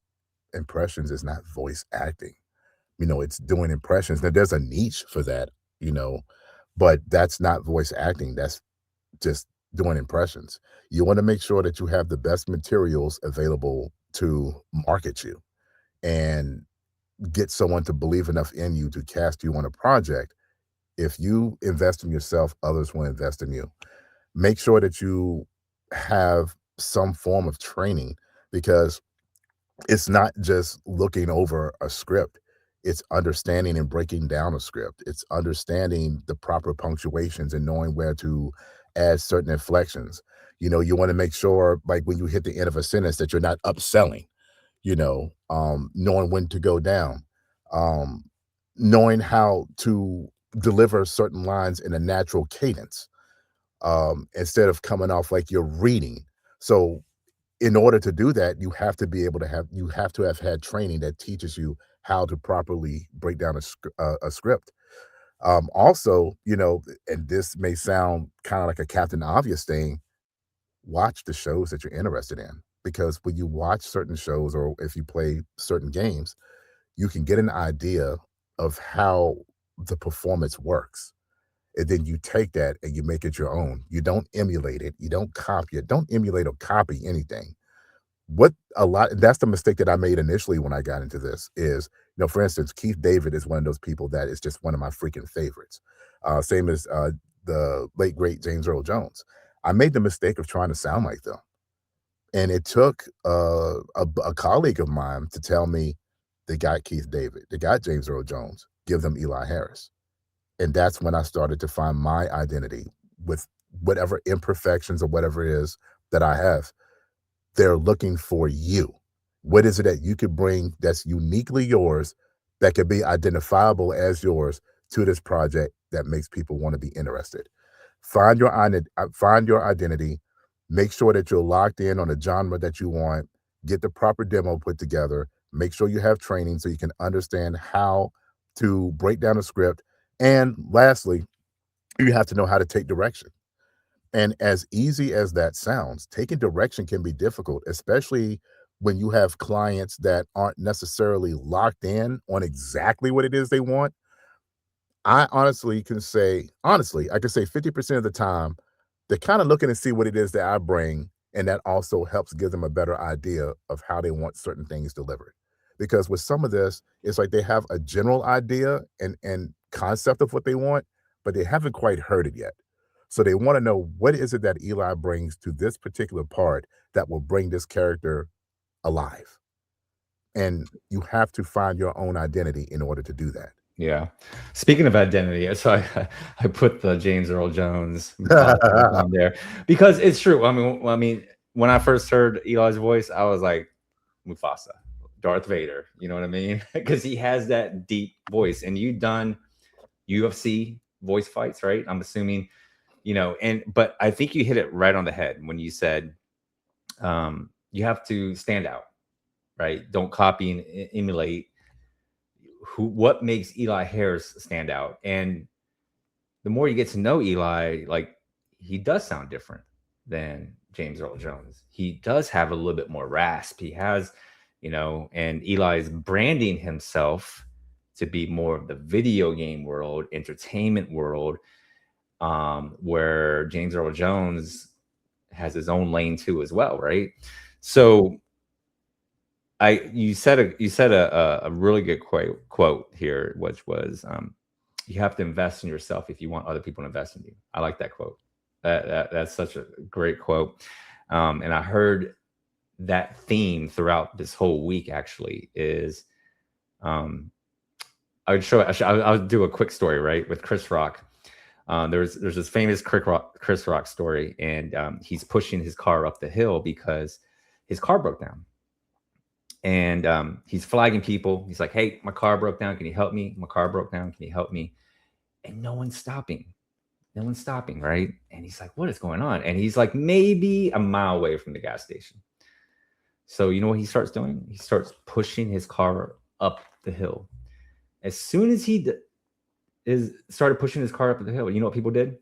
impressions is not voice acting. It's doing impressions. Now there's a niche for that, but that's not voice acting. That's just doing impressions. You want to make sure that you have the best materials available to market you and get someone to believe enough in you to cast you on a project. If you invest in yourself, others will invest in you. Make sure that you have some form of training, because it's not just looking over a script. It's understanding and breaking down a script. It's understanding the proper punctuations and knowing where to add certain inflections. You want to make sure, like when you hit the end of a sentence, that you're not upselling, knowing when to go down, knowing how to deliver certain lines in a natural cadence, instead of coming off like you're reading. So in order to do that, you have to have had training that teaches you how to properly break down a script. Also, and this may sound kind of like a Captain Obvious thing, watch the shows that you're interested in, because when you watch certain shows or if you play certain games, you can get an idea of how the performance works. And then you take that and you make it your own. You don't emulate it. You don't copy it. Don't emulate or copy anything. That's the mistake that I made initially when I got into this is, for instance, Keith David is one of those people that is just one of my freaking favorites. Same as the late, great James Earl Jones. I made the mistake of trying to sound like them. And it took a colleague of mine to tell me, they got Keith David, they got James Earl Jones, give them Eli Harris. And that's when I started to find my identity with whatever imperfections or whatever it is that I have. They're looking for you. What is it that you could bring that's uniquely yours, that could be identifiable as yours to this project that makes people want to be interested? Find your identity. Make sure that you're locked in on a genre that you want. Get the proper demo put together. Make sure you have training so you can understand how to break down a script. And lastly, you have to know how to take direction. And as easy as that sounds, taking direction can be difficult, especially when you have clients that aren't necessarily locked in on exactly what it is they want. I can say 50% of the time, they're kind of looking to see what it is that I bring. And that also helps give them a better idea of how they want certain things delivered. Because with some of this, it's like they have a general idea and concept of what they want, but they haven't quite heard it yet. So they want to know, what is it that Eli brings to this particular part that will bring this character alive? And you have to find your own identity in order to do that. Yeah. Speaking of identity, so I put the James Earl Jones on there because it's true. I mean, when I first heard Eli's voice, I was like, Mufasa, Darth Vader. You know what I mean? Because he has that deep voice, and you've done UFC voice fights, right? I'm assuming, but I think you hit it right on the head when you said you have to stand out, right? Don't copy and emulate. What makes Eli Harris stand out? And the more you get to know Eli, like, he does sound different than James Earl Jones. He does have a little bit more rasp. He has, and Eli's branding himself to be more of the video game world, entertainment world, where James Earl Jones has his own lane too as well, right? So you said a really good quote here, which was you have to invest in yourself if you want other people to invest in you. I like that quote. That's such a great quote. And I heard that theme throughout this whole week, actually, is I'll do a quick story, right, with Chris Rock. There's this famous Chris Rock story, and he's pushing his car up the hill because his car broke down. And he's flagging people. He's like, hey, my car broke down. Can you help me? My car broke down. Can you help me? And no one's stopping. No one's stopping, right? And he's like, what is going on? And he's like maybe a mile away from the gas station. So you know what he starts doing? He starts pushing his car up the hill. As soon as he started pushing his car up the hill, you know what people did?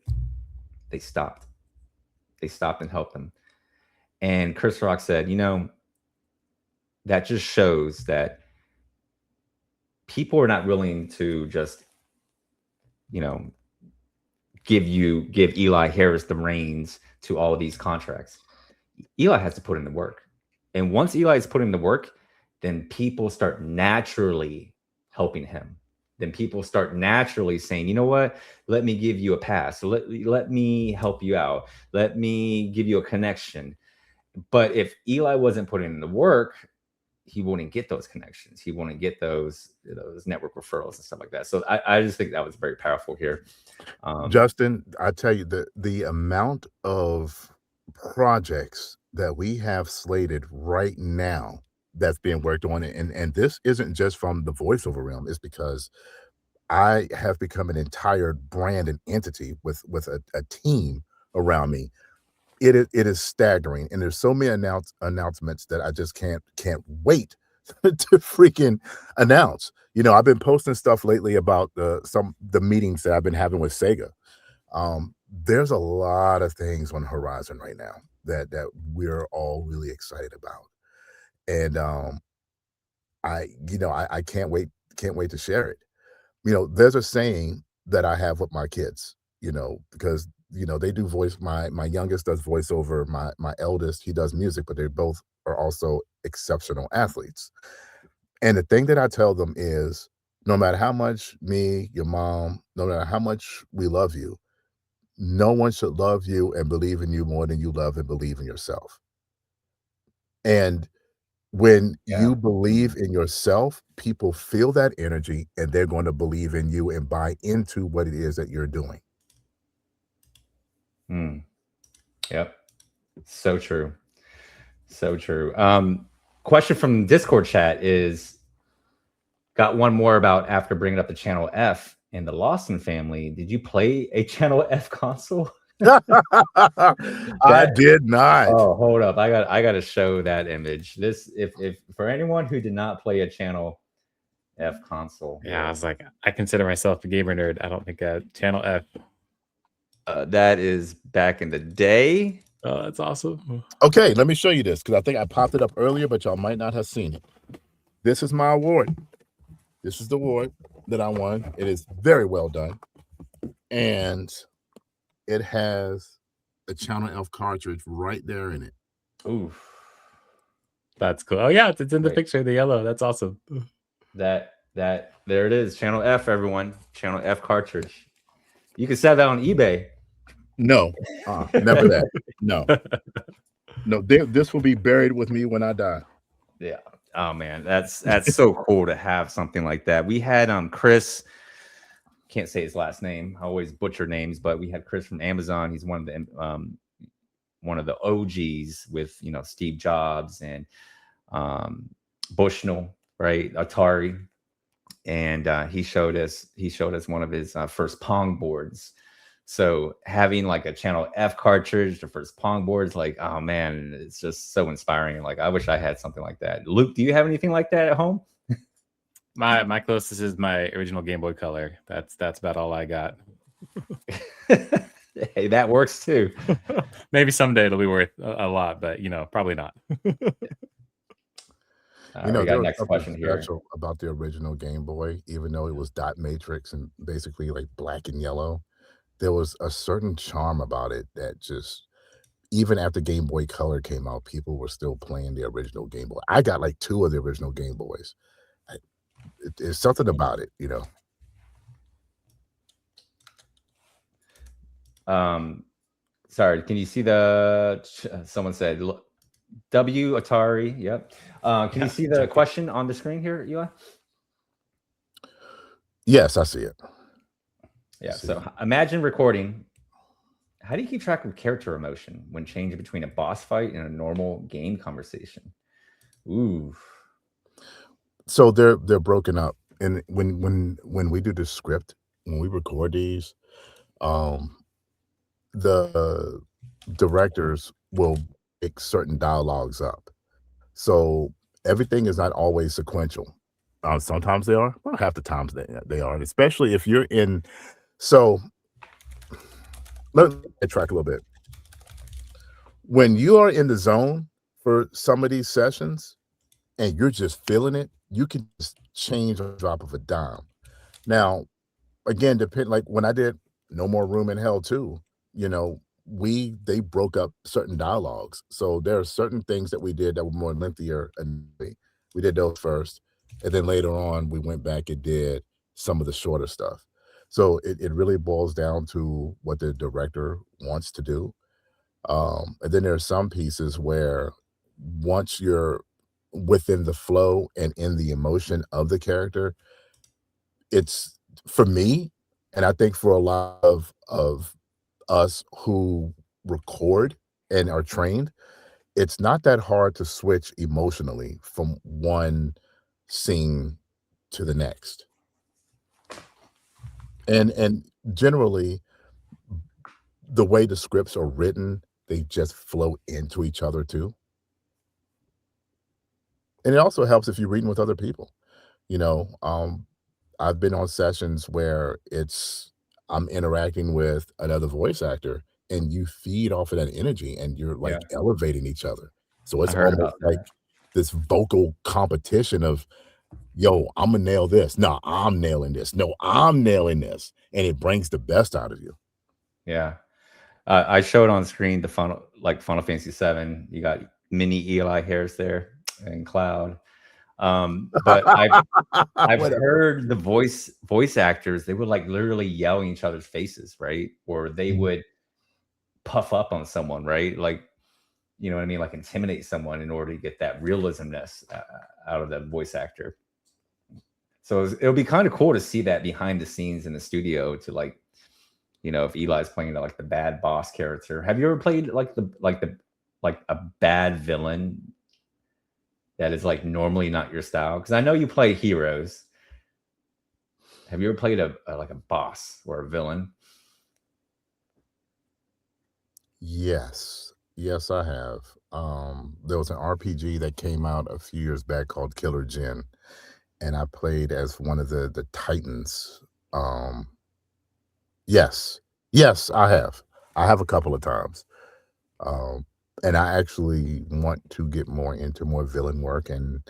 They stopped. They stopped and helped him. And Chris Rock said, that just shows that people are not willing to just, give Eli Harris the reins to all of these contracts. Eli has to put in the work. And once Eli is putting in the work, then people start naturally helping him. Then people start naturally saying, you know what, let me give you a pass. Let me help you out. Let me give you a connection. But if Eli wasn't putting in the work, he wouldn't get those connections. He wouldn't get those network referrals and stuff like that. So I just think that was very powerful here. Justin, I tell you, the amount of projects that we have slated right now that's being worked on, and this isn't just from the voiceover realm, it's because I have become an entire brand and entity with a team around me. It is staggering, and there's so many announcements that I just can't wait to freaking announce. I've been posting stuff lately about the meetings that I've been having with Sega. There's a lot of things on the horizon right now that we're all really excited about, and I can't wait to share it. There's a saying that I have with my kids, because they do voice. My youngest does voiceover. My eldest, he does music, but they both are also exceptional athletes. And the thing that I tell them is, no matter how much me, your mom, no matter how much we love you, no one should love you and believe in you more than you love and believe in yourself. And when you believe in yourself, people feel that energy and they're going to believe in you and buy into what it is that you're doing. Yep. So true. So true. Question from Discord chat is, got one more about after bringing up the Channel F and the Lawson family. Did you play a Channel F console? I did not. Oh, hold up. I got to show that image. This, if for anyone who did not play a Channel F console. Yeah, I was like, I consider myself a gamer nerd. I don't think a Channel F. That is back in the day. Oh, that's awesome. Okay, let me show you this because I think I popped it up earlier, but y'all might not have seen it. This is my award. This is the award that I won. It is very well done. And it has a Channel F cartridge right there in it. Ooh. That's cool. Oh, yeah, it's in the picture, the yellow. That's awesome. That there it is. Channel F, everyone. Channel F cartridge. You can sell that on eBay. No, never that. No. This will be buried with me when I die. Yeah. Oh man, that's so cool to have something like that. We had Chris, can't say his last name. I always butcher names, but we had Chris from Amazon. He's one of the OGs with Steve Jobs and Bushnell, right? Atari. And he showed us one of his first Pong boards. So having like a Channel F cartridge, the first Pong boards, like, oh man, it's just so inspiring. Like, I wish I had something like that. Luke, do you have anything like that at home? My closest is my original Game Boy Color. That's about all I got. Hey, that works too. Maybe someday it'll be worth a lot, but probably not. We got next question here about the original Game Boy, even though it was dot matrix and basically like black and yellow. There was a certain charm about it that just, even after Game Boy Color came out, people were still playing the original Game Boy. I got like 2 of the original Game Boys. There's something about it, Sorry, can you see someone said W Atari? Yep. Can you see the question on the screen here, Eli? Yes, I see it. Yeah. So imagine recording. How do you keep track of character emotion when changing between a boss fight and a normal game conversation? Ooh. So they're broken up, and when we do the script, when we record these, the directors will pick certain dialogues up. So everything is not always sequential. Sometimes they are. Well, half the times they are, and especially if you're in. So let me track a little bit. When you are in the zone for some of these sessions and you're just feeling it, you can just change on the drop of a dime. Now, again, like when I did No More Room in Hell 2, they broke up certain dialogues. So there are certain things that we did that were more lengthier, and we did those first, and then later on we went back and did some of the shorter stuff. So it really boils down to what the director wants to do. And then there are some pieces where once you're within the flow and in the emotion of the character, it's, for me, and I think for a lot of us who record and are trained, it's not that hard to switch emotionally from one scene to the next. And generally, the way the scripts are written, they just flow into each other too. And it also helps if you're reading with other people. I've been on sessions where I'm interacting with another voice actor, and you feed off of that energy, and you're like elevating each other. So it's almost like this vocal competition of, yo, I'm gonna nail this. No, I'm nailing this. No, I'm nailing this. And it brings the best out of you. Yeah. I showed on screen the Final Fantasy 7. You got mini Eli Harris there and Cloud. But I've heard the voice actors, they would like literally yell in each other's faces, right? Or they would puff up on someone, right? Like, you know what I mean? Like intimidate someone in order to get that realismness out of the voice actor. So it'll be kind of cool to see that behind the scenes in the studio, to like, if Eli's playing like the bad boss character. Have you ever played like a bad villain that is like normally not your style? Because I know you play heroes. Have you ever played a boss or a villain? Yes, I have. There was an RPG that came out a few years back called Killer Jinn, and I played as one of the Titans. Yes, I have. I have a couple of times. And I actually want to get more into more villain work, and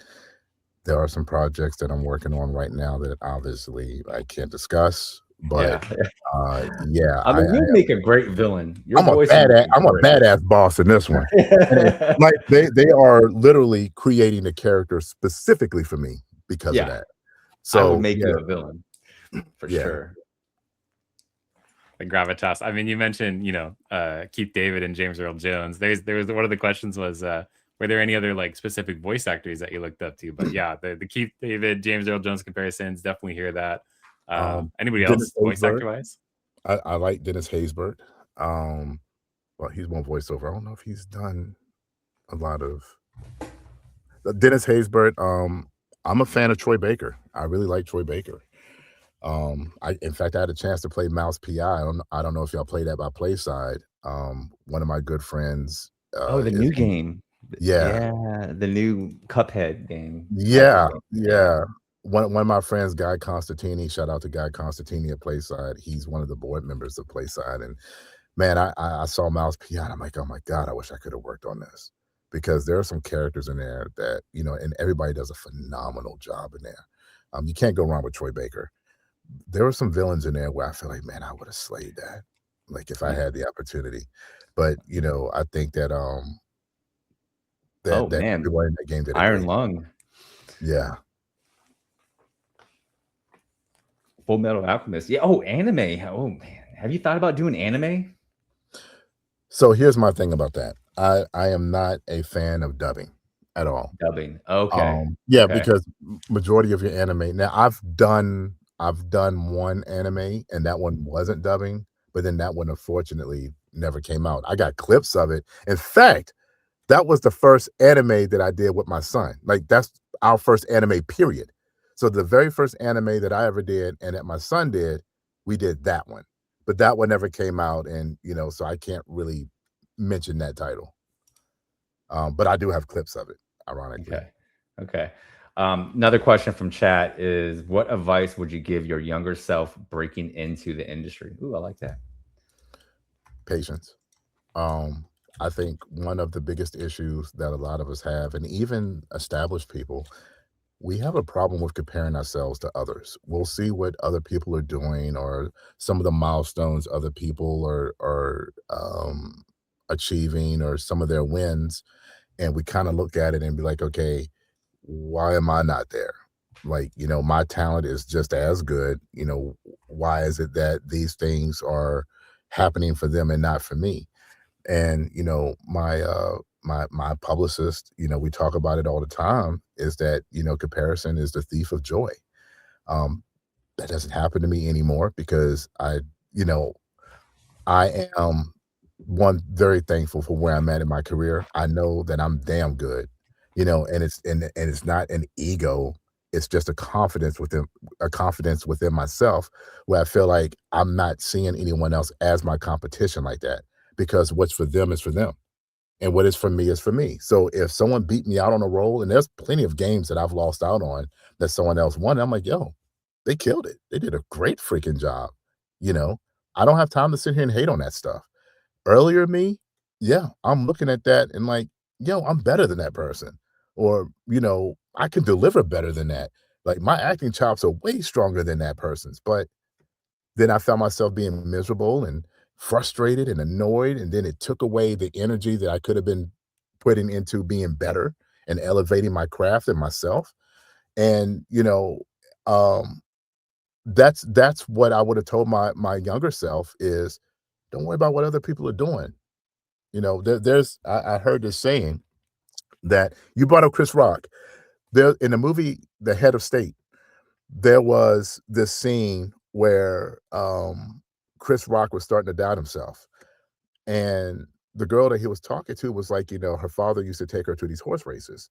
there are some projects that I'm working on right now that obviously I can't discuss. But I mean, you make a great villain. I'm a badass boss in this one. Like they are literally creating a character specifically for me because of that. So I would make you a villain for sure. gravitas. I mean, you mentioned, Keith David and James Earl Jones. There was one of the questions was, were there any other like specific voice actors that you looked up to? But yeah, the Keith David, James Earl Jones comparisons, definitely hear that. Anybody Dennis else voice Haysbert. actor wise? I like Dennis Haysbert. Well, he's one voiceover. I don't know if he's done a lot of Dennis Haysbert. I'm a fan of Troy Baker. I really like Troy Baker. In fact, I had a chance to play Mouse PI. I don't know if y'all play that by Playside. One of my good friends. Oh, the new game. Yeah. The new Cuphead game. Yeah. One of my friends, Guy Constantini, shout out to Guy Constantini at Playside. He's one of the board members of Playside. And man, I saw Mouse PI and I'm like, oh my God, I wish I could have worked on this. Because there are some characters in there that, and everybody does a phenomenal job in there. You can't go wrong with Troy Baker. There were some villains in there where I feel like, man, I would have slayed that, like if I had the opportunity. But I think that everyone in that game did Iron Lung. Yeah. Full Metal Alchemist. Yeah. Oh, anime. Oh man, have you thought about doing anime? So here's my thing about that. I am not a fan of dubbing at all. Dubbing. Okay. Yeah, Okay. because majority of your anime. Now I've done one anime and that one wasn't dubbing, but then that one unfortunately never came out. I got clips of it. In fact, that was the first anime that I did with my son. Like that's our first anime period. So the very first anime that I ever did and that my son did, we did that one. But that one never came out, and so I can't really mention that title. But I do have clips of it, ironically. Okay. Another question from chat is, what advice would you give your younger self breaking into the industry? Ooh, I like that. Patience. I think one of the biggest issues that a lot of us have, and even established people, we have a problem with comparing ourselves to others. We'll see what other people are doing or some of the milestones other people are achieving or some of their wins. And we kind of look at it and be like, okay, why am I not there? Like, my talent is just as good. Why is it that these things are happening for them and not for me? And, my publicist, we talk about it all the time, is that, comparison is the thief of joy. That doesn't happen to me anymore because I am very thankful for where I'm at in my career. I know that I'm damn good, and it's not an ego. It's just a confidence within myself where I feel like I'm not seeing anyone else as my competition like that, because what's for them is for them. And what is for me is for me. So if someone beat me out on a roll, and there's plenty of games that I've lost out on that someone else won, I'm like, yo, they killed it. They did a great freaking job. I don't have time to sit here and hate on that stuff. Earlier me, yeah, I'm looking at that and like, yo, I'm better than that person. Or, I can deliver better than that. Like my acting chops are way stronger than that person's. But then I found myself being miserable and frustrated and annoyed. And then it took away the energy that I could have been putting into being better and elevating my craft and myself. And, that's what I would have told my younger self is, don't worry about what other people are doing. I heard this saying that you brought up Chris Rock. There in the movie The Head of State, there was this scene where Chris Rock was starting to doubt himself. And the girl that he was talking to was like, her father used to take her to these horse races.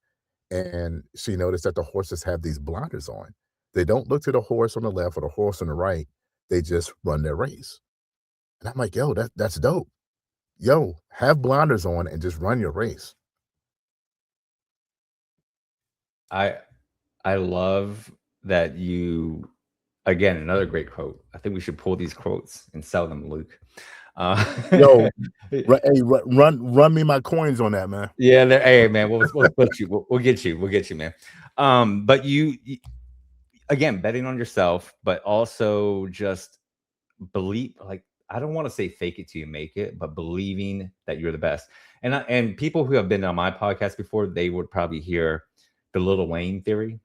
And she noticed that the horses have these blinders on. They don't look to the horse on the left or the horse on the right. They just run their race. And I'm like, yo, that's dope. Yo, have blinders on and just run your race. I love that you, again, another great quote. I think we should pull these quotes and sell them, Luke. Yo, hey, run me my coins on that, man. Yeah, hey, man, we'll split you. We'll get you, man. But you, again, betting on yourself, but also just believe. Like, I don't want to say fake it till you make it, but believing that you're the best. And people who have been on my podcast before, they would probably hear the Lil Wayne theory.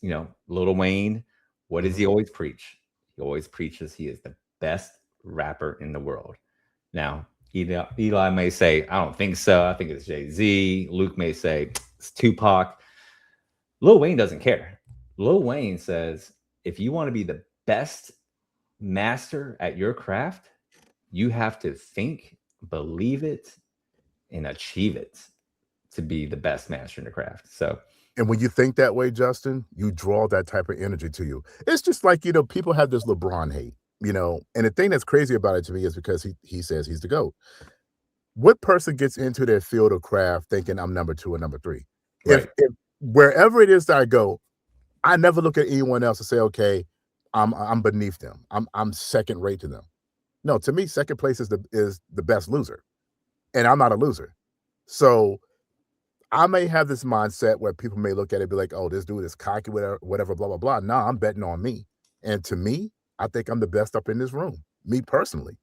Lil Wayne, what does he always preach? He always preaches he is the best rapper in the world. Now, Eli may say, I don't think so. I think it's Jay-Z. Luke may say it's Tupac. Lil Wayne doesn't care. Lil Wayne says, if you want to be the best master at your craft, you have to think, believe it, and achieve it to be the best master in the craft. So, And when you think that way, Justin, you draw that type of energy to you. It's just like, people have this LeBron hate, and the thing that's crazy about it to me is because he says he's the GOAT. What person gets into their field of craft thinking I'm number 2 or number 3? right. If wherever it is that I go, I never look at anyone else and say, okay, I'm beneath them. I'm second rate to them. No, to me, second place is the best loser. And I'm not a loser. So I may have this mindset where people may look at it and be like, oh, this dude is cocky, whatever, blah, blah, blah. No, I'm betting on me. And to me, I think I'm the best up in this room, me personally.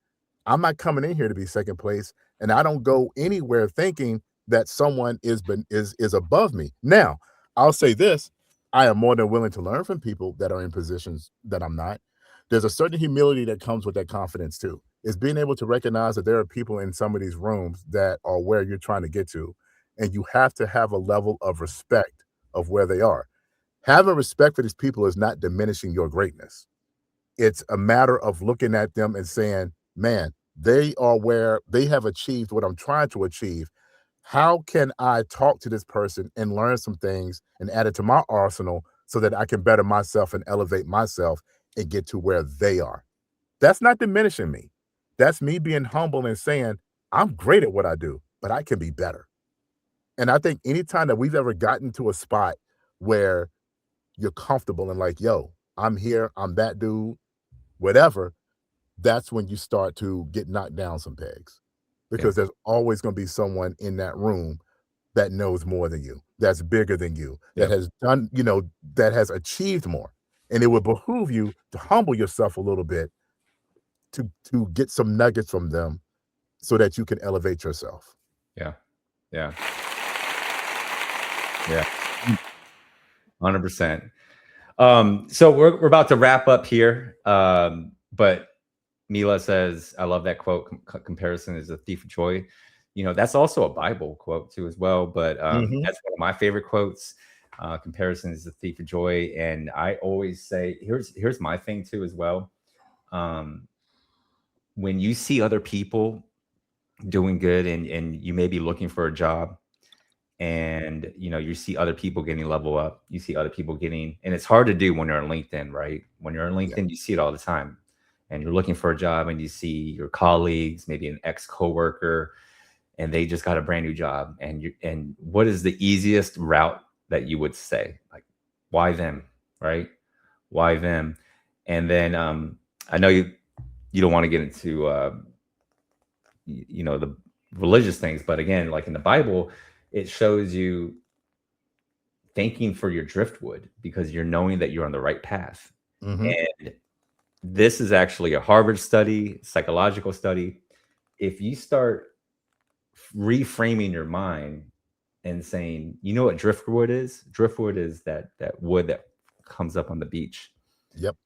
I'm not coming in here to be second place, and I don't go anywhere thinking that someone is above me. Now, I'll say this. I am more than willing to learn from people that are in positions that I'm not. There's a certain humility that comes with that confidence too. It's being able to recognize that there are people in some of these rooms that are where you're trying to get to, and you have to have a level of respect of where they are. Having respect for these people is not diminishing your greatness. It's a matter of looking at them and saying, man, they are where they have achieved what I'm trying to achieve. How can I talk to this person and learn some things and add it to my arsenal so that I can better myself and elevate myself and get to where they are? That's not diminishing me. That's me being humble and saying, I'm great at what I do, but I can be better. And I think anytime that we've ever gotten to a spot where you're comfortable and like, yo, I'm here, I'm that dude, whatever, that's when you start to get knocked down some pegs. Because there's always going to be someone in that room that knows more than you, that's bigger than you, that has done, that has achieved more. And it would behoove you to humble yourself a little bit to get some nuggets from them so that you can elevate yourself. Yeah. 100%. So we're about to wrap up here. But Mila says, I love that quote. Comparison is a thief of joy. That's also a Bible quote too, as well. But that's one of my favorite quotes. Comparison is a thief of joy. And I always say, here's my thing too, as well. When you see other people doing good and you may be looking for a job, and you see other people getting level up, you see other people getting, and it's hard to do when you're on LinkedIn, right? When you're on LinkedIn, you see it all the time, and you're looking for a job and you see your colleagues, maybe an ex-coworker, and they just got a brand new job, and what is the easiest route that you would say? Like, why them, right? Why them? And then I know you don't want to get into the religious things, but again, like in the Bible, it shows you thanking for your driftwood because you're knowing that you're on the right path. And this is actually a Harvard study, psychological study. If you start reframing your mind and saying, you know what driftwood is? Driftwood is that wood that comes up on the beach. Yep.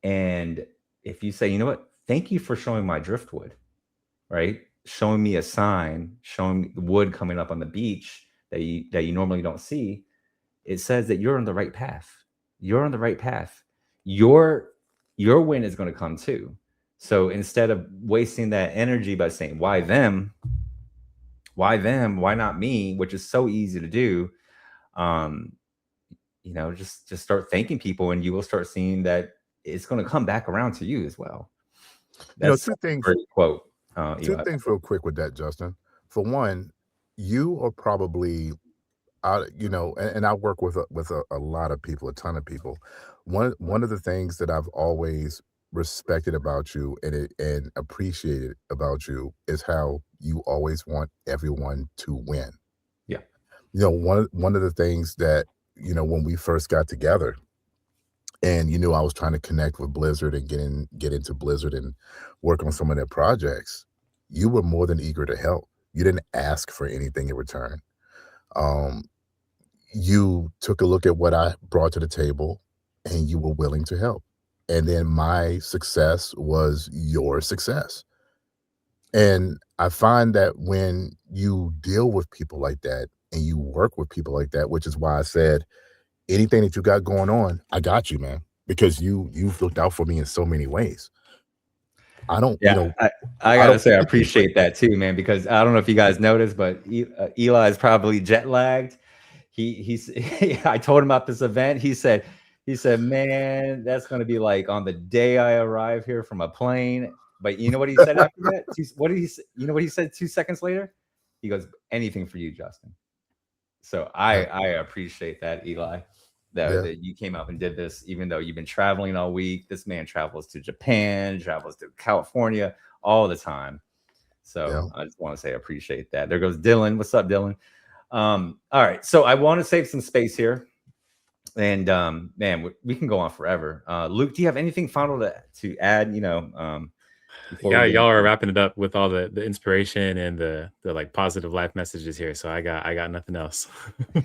And if you say, you know what, thank you for showing my driftwood, right? Showing me a sign, showing me the wood coming up on the beach that you normally don't see, it says that you're on the right path. You're on the right path. Your win is going to come too. So instead of wasting that energy by saying, why them? Why them? Why not me? Which is so easy to do. Just start thanking people, and you will start seeing that it's going to come back around to you as well. That's two things. Great quote. Two things real quick with that, Justin. For one, you are probably, and I work with a lot of people, a ton of people. One of the things that I've always respected about you and appreciated about you is how you always want everyone to win. Yeah. One of the things that, when we first got together, and I was trying to connect with Blizzard and get into Blizzard and work on some of their projects, you were more than eager to help. You didn't ask for anything in return. You took a look at what I brought to the table, and you were willing to help. and then my success was your success. And I find that when you deal with people like that and you work with people like that, which is why I said anything that you got going on, I got you, man, because you've looked out for me in so many ways. I don't, you Yeah, know, I I gotta don't say I take you for appreciate that too, man, because I don't know if you guys noticed, but Eli is probably jet lagged. He's I told him about this event. He said, "Man, that's gonna be like on the day I arrive here from a plane." But you know what he said after that? What did he say? You know what he said 2 seconds later? He goes, "Anything for you, Justin." So yeah, I appreciate that, Eli, that, yeah, that you came up and did this, even though you've been traveling all week. This man travels to Japan, travels to California all the time. yeah. So I just want to say I appreciate that. There goes Dylan. What's up, Dylan? All right. So I want to save some space here. And man, we can go on forever. Luke, do you have anything final to add, before we Yeah, get y'all are into wrapping it up with all the inspiration and the like positive life messages here. So I got nothing else.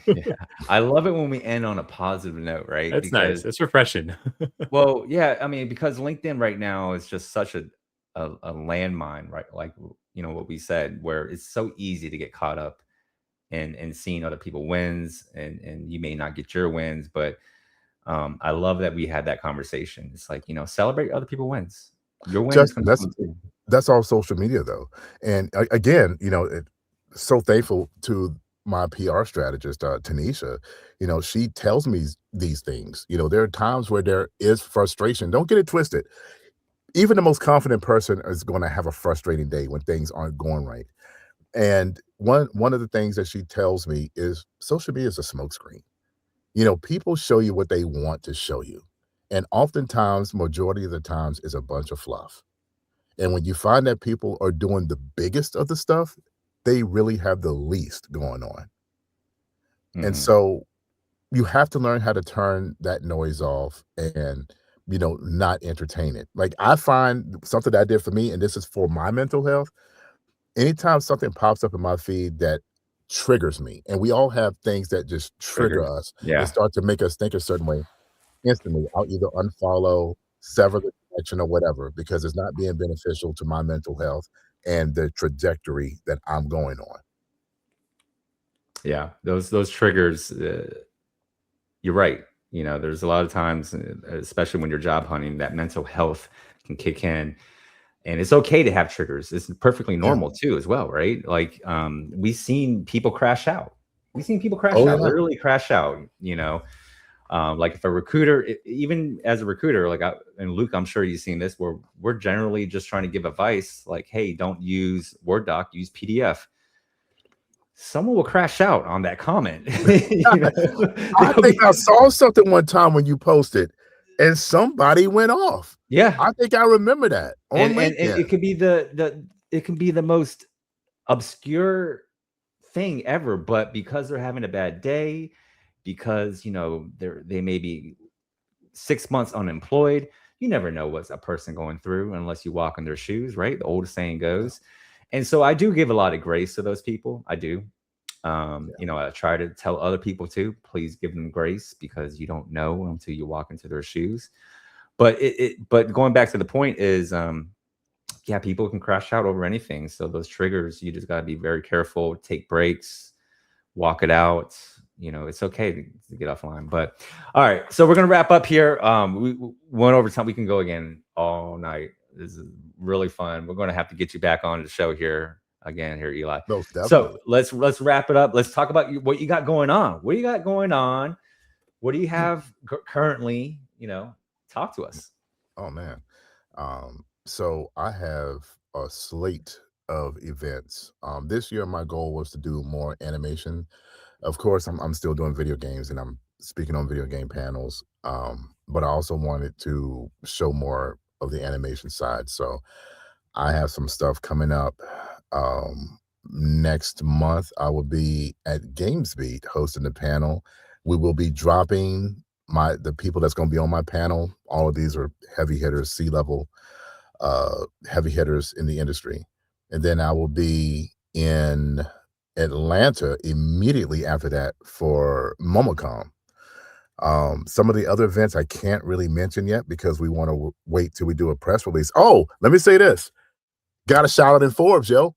yeah. I love it when we end on a positive note, right? That's nice. Because It's refreshing. well, yeah, I mean, because LinkedIn right now is just such a landmine, right? Like what we said, where it's so easy to get caught up in seeing other people wins, and you may not get your wins, but I love that we had that conversation. It's like, celebrate other people wins. Your win is Just going to come too. that's all social media though. And again, so thankful to my PR strategist, Tanisha. She tells me these things. There are times where there is frustration. Don't get it twisted. Even the most confident person is going to have a frustrating day when things aren't going right. And one of the things that she tells me is social media is a smokescreen. People show you what they want to show you. And oftentimes, majority of the times, is a bunch of fluff. And when you find that people are doing the biggest of the stuff, they really have the least going on. And Mhm. so you have to learn how to turn that noise off and, not entertain it. Like I find something that I did for me, and this is for my mental health. Anytime something pops up in my feed that triggers me, and we all have things that just trigger Triggers. us and Yeah. start to make us think a certain way, instantly, I'll either unfollow, sever the connection, or whatever, because it's not being beneficial to my mental health and the trajectory that I'm going on. Yeah. Those triggers. You're right. There's a lot of times, especially when you're job hunting, that mental health can kick in. And it's okay to have triggers. It's perfectly Yeah. normal too, as well, right? Like we've seen people crash out. We've seen people crash Oh, out, yeah. literally crash out. Like if a recruiter, even as a recruiter, and Luke, I'm sure you've seen this, where we're generally just trying to give advice, like, hey, don't use Word doc, use PDF. Someone will crash out on that comment. I They'll think be, I saw something one time when you posted, and somebody went off. yeah, I think I remember that on and LinkedIn. it could be it can be the most obscure thing ever, but because they're having a bad day, because they may be 6 months unemployed, you never know what's a person going through unless you walk in their shoes, right? The old saying Yeah, goes. And so I do give a lot of grace to those people. I do. yeah, I try to tell other people too, please give them grace, because you don't know until you walk into their shoes. But going back to the point is, yeah, people can crash out over anything. So those triggers, you just got to be very careful, take breaks, walk it out. It's okay to get offline. But all right, so we're gonna wrap up here. We went over time. We can go again all night. This is really fun. We're gonna have to get you back on the show here again, here, Eli. most So definitely. let's wrap it up. Let's talk about what you got going on. What do you got going on? What do you have currently? Talk to us. Oh man. So I have a slate of events. This year my goal was to do more animation. Of course, I'm still doing video games and I'm speaking on video game panels. But I also wanted to show more of the animation side. So I have some stuff coming up. Next month, I will be at GamesBeat hosting the panel. We will be dropping the people that's going to be on my panel. All of these are heavy hitters, C-level heavy hitters in the industry. And then I will be in Atlanta immediately after that for MomoCon. Some of the other events I can't really mention yet because we want to wait till we do a press release. Oh, let me say this. Got a shout out in Forbes, yo.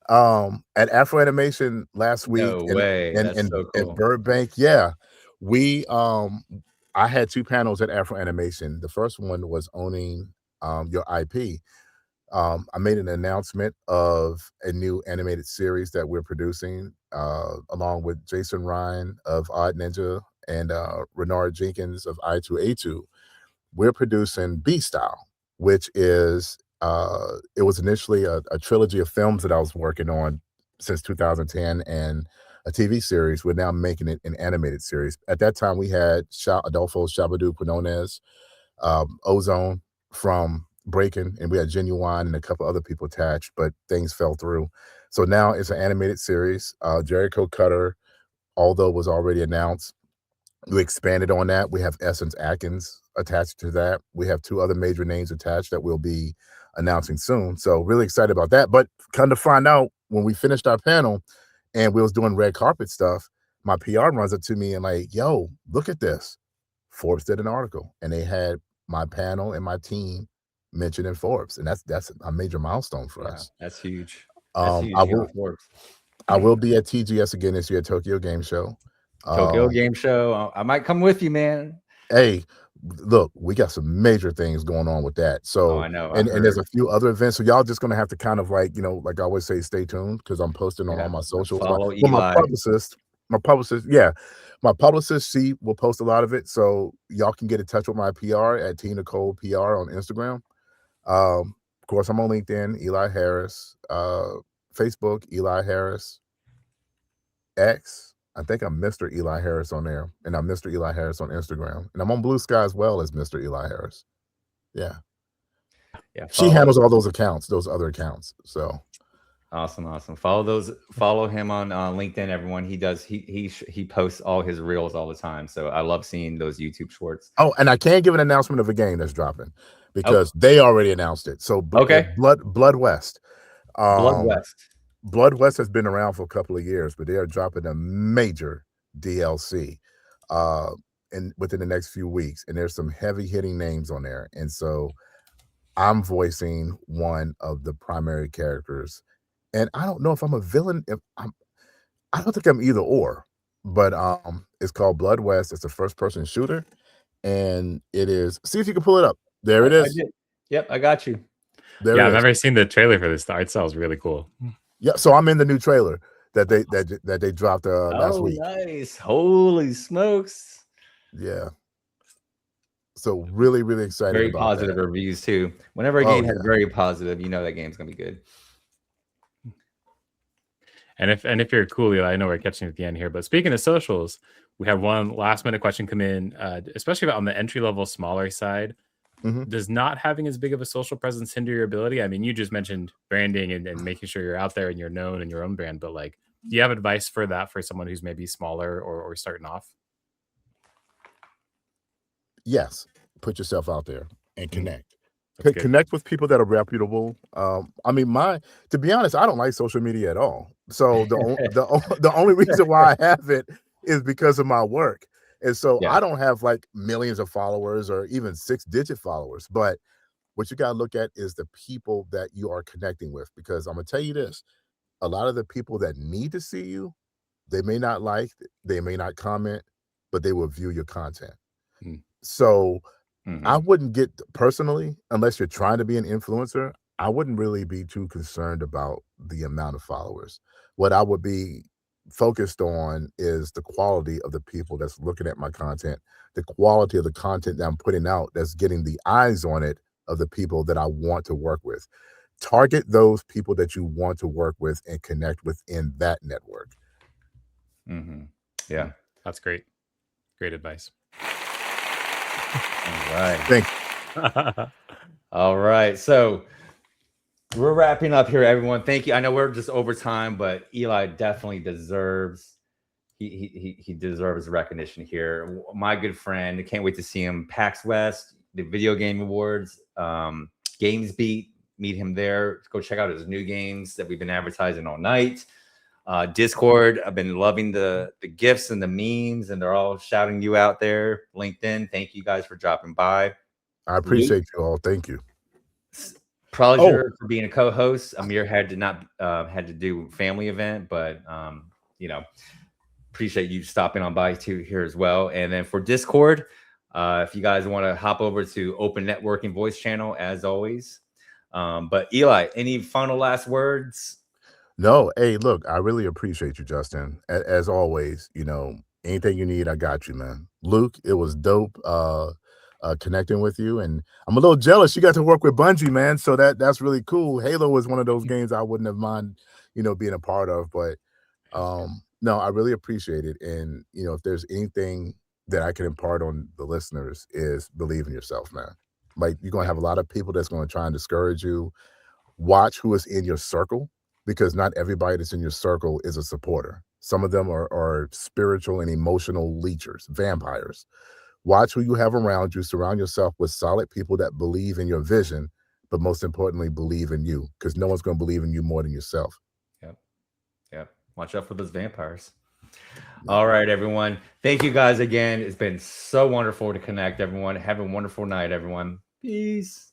At Afro Animation last week No way. That's so in cool. Burbank. Yeah. We I had 2 panels at Afro Animation. The first one was owning your IP. I made an announcement of a new animated series that we're producing, along with Jason Ryan of Odd Ninja and Renard Jenkins of I2A2. We're producing B Style, which is it was initially a trilogy of films that I was working on since 2010 and a TV series. We're now making it an animated series. At that time, we had Adolfo Shabadoo Quinones, Ozone from Breaking, and we had Genuine and a couple other people attached, but things fell through. So now it's an animated series. Jericho Cutter, although was already announced, we expanded on that. We have Essence Atkins attached to that. We have 2 other major names attached that we'll be announcing soon. So really excited about that. But come to find out, when we finished our panel and we was doing red carpet stuff, my PR runs up to me and like, yo, look at this. Forbes did an article and they had my panel and my team mentioned in Forbes. And that's a major milestone for us. That's huge. That's huge. I will be at TGS again this year, Tokyo Game Show. Tokyo Game Show. I might come with you, man. Hey, look, we got some major things going on with that. So I know. And there's a few other events. So y'all just gonna have to kind of like, like I always say, stay tuned because I'm posting on all my socials. Follow Eli. My publicist, she will post a lot of it. So y'all can get in touch with my PR at T Nicole PR on Instagram. Of course, I'm on LinkedIn, Eli Harris, Facebook, Eli Harris, X. I think I'm Mr. Eli Harris on there, and I'm Mr. Eli Harris on Instagram, and I'm on Blue Sky as well as Mr. Eli Harris. Yeah. She handles all those accounts, those other accounts. So awesome. Follow him on LinkedIn. Everyone, he posts all his reels all the time. So I love seeing those YouTube shorts. Oh, and I can't give an announcement of a game that's dropping because they already announced it. So Blood West. Blood West has been around for a couple of years, but they are dropping a major DLC within the next few weeks, and there's some heavy hitting names on there. And so I'm voicing one of the primary characters, and I don't know if I'm a villain. I don't think I'm either or, but it's called Blood West. It's a first person shooter, and it is. See if you can pull it up. There it is. Yep, I got you. I've never seen the trailer for this. The art style is really cool. Yeah, so I'm in the new trailer that they dropped last week. Nice. Holy smokes. Yeah. So really, really excited. Very positive reviews too. Whenever a game has very positive, that game's gonna be good. And if you're cool, I know we're catching at the end here, but speaking of socials, we have one last minute question come in, especially on the entry level, smaller side. Does not having as big of a social presence hinder your ability? I mean, you just mentioned branding and making sure you're out there and you're known in your own brand, but like, do you have advice for that for someone who's maybe smaller or starting off? Yes. Put yourself out there and connect. Connect with people that are reputable. I mean, to be honest, I don't like social media at all. So the only reason why I have it is because of my work. And so I don't have like millions of followers or even 6-digit followers, but what you got to look at is the people that you are connecting with, because I'm going to tell you this, a lot of the people that need to see you, they may not like, they may not comment, but they will view your content. So I wouldn't get personally, unless you're trying to be an influencer, I wouldn't really be too concerned about the amount of followers. What I would be focused on is the quality of the people that's looking at my content, the quality of the content that I'm putting out that's getting the eyes on it of the people that I want to work with. Target those people that you want to work with and connect within that network. Yeah, that's great. Great advice. All right. Thank you. All right. So we're wrapping up here, everyone. Thank you. I know we're just over time, but Eli definitely deserves he deserves recognition here. My good friend. Can't wait to see him. PAX West, the Video Game Awards, Games Beat. Meet him there. Go check out his new games that we've been advertising all night. Discord, I've been loving the gifts and the memes, and they're all shouting you out there. LinkedIn, thank you guys for dropping by. I appreciate you all. Thank you. Pleasure for being a co-host. Amir had to do family event, but appreciate you stopping on by here as well. And then for Discord, if you guys want to hop over to Open Networking Voice Channel, as always. But Eli, any final last words? No, hey, look, I really appreciate you, Justin. As always, anything you need, I got you, man. Luke, it was dope connecting with you, and I'm a little jealous you got to work with Bungie, man. So that's really cool. Halo was one of those games I wouldn't have mind, being a part of, but no, I really appreciate it. And if there's anything that I can impart on the listeners is believe in yourself, man. Like, you're gonna have a lot of people that's going to try and discourage you. Watch who is in your circle, because not everybody that's in your circle is a supporter. Some of them are spiritual and emotional leechers, vampires. Watch who you have around you. Surround yourself with solid people that believe in your vision, but most importantly, believe in you, because no one's going to believe in you more than yourself. Yep. Watch out for those vampires. All right, everyone. Thank you guys again. It's been so wonderful to connect, everyone. Have a wonderful night, everyone. Peace.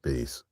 Peace.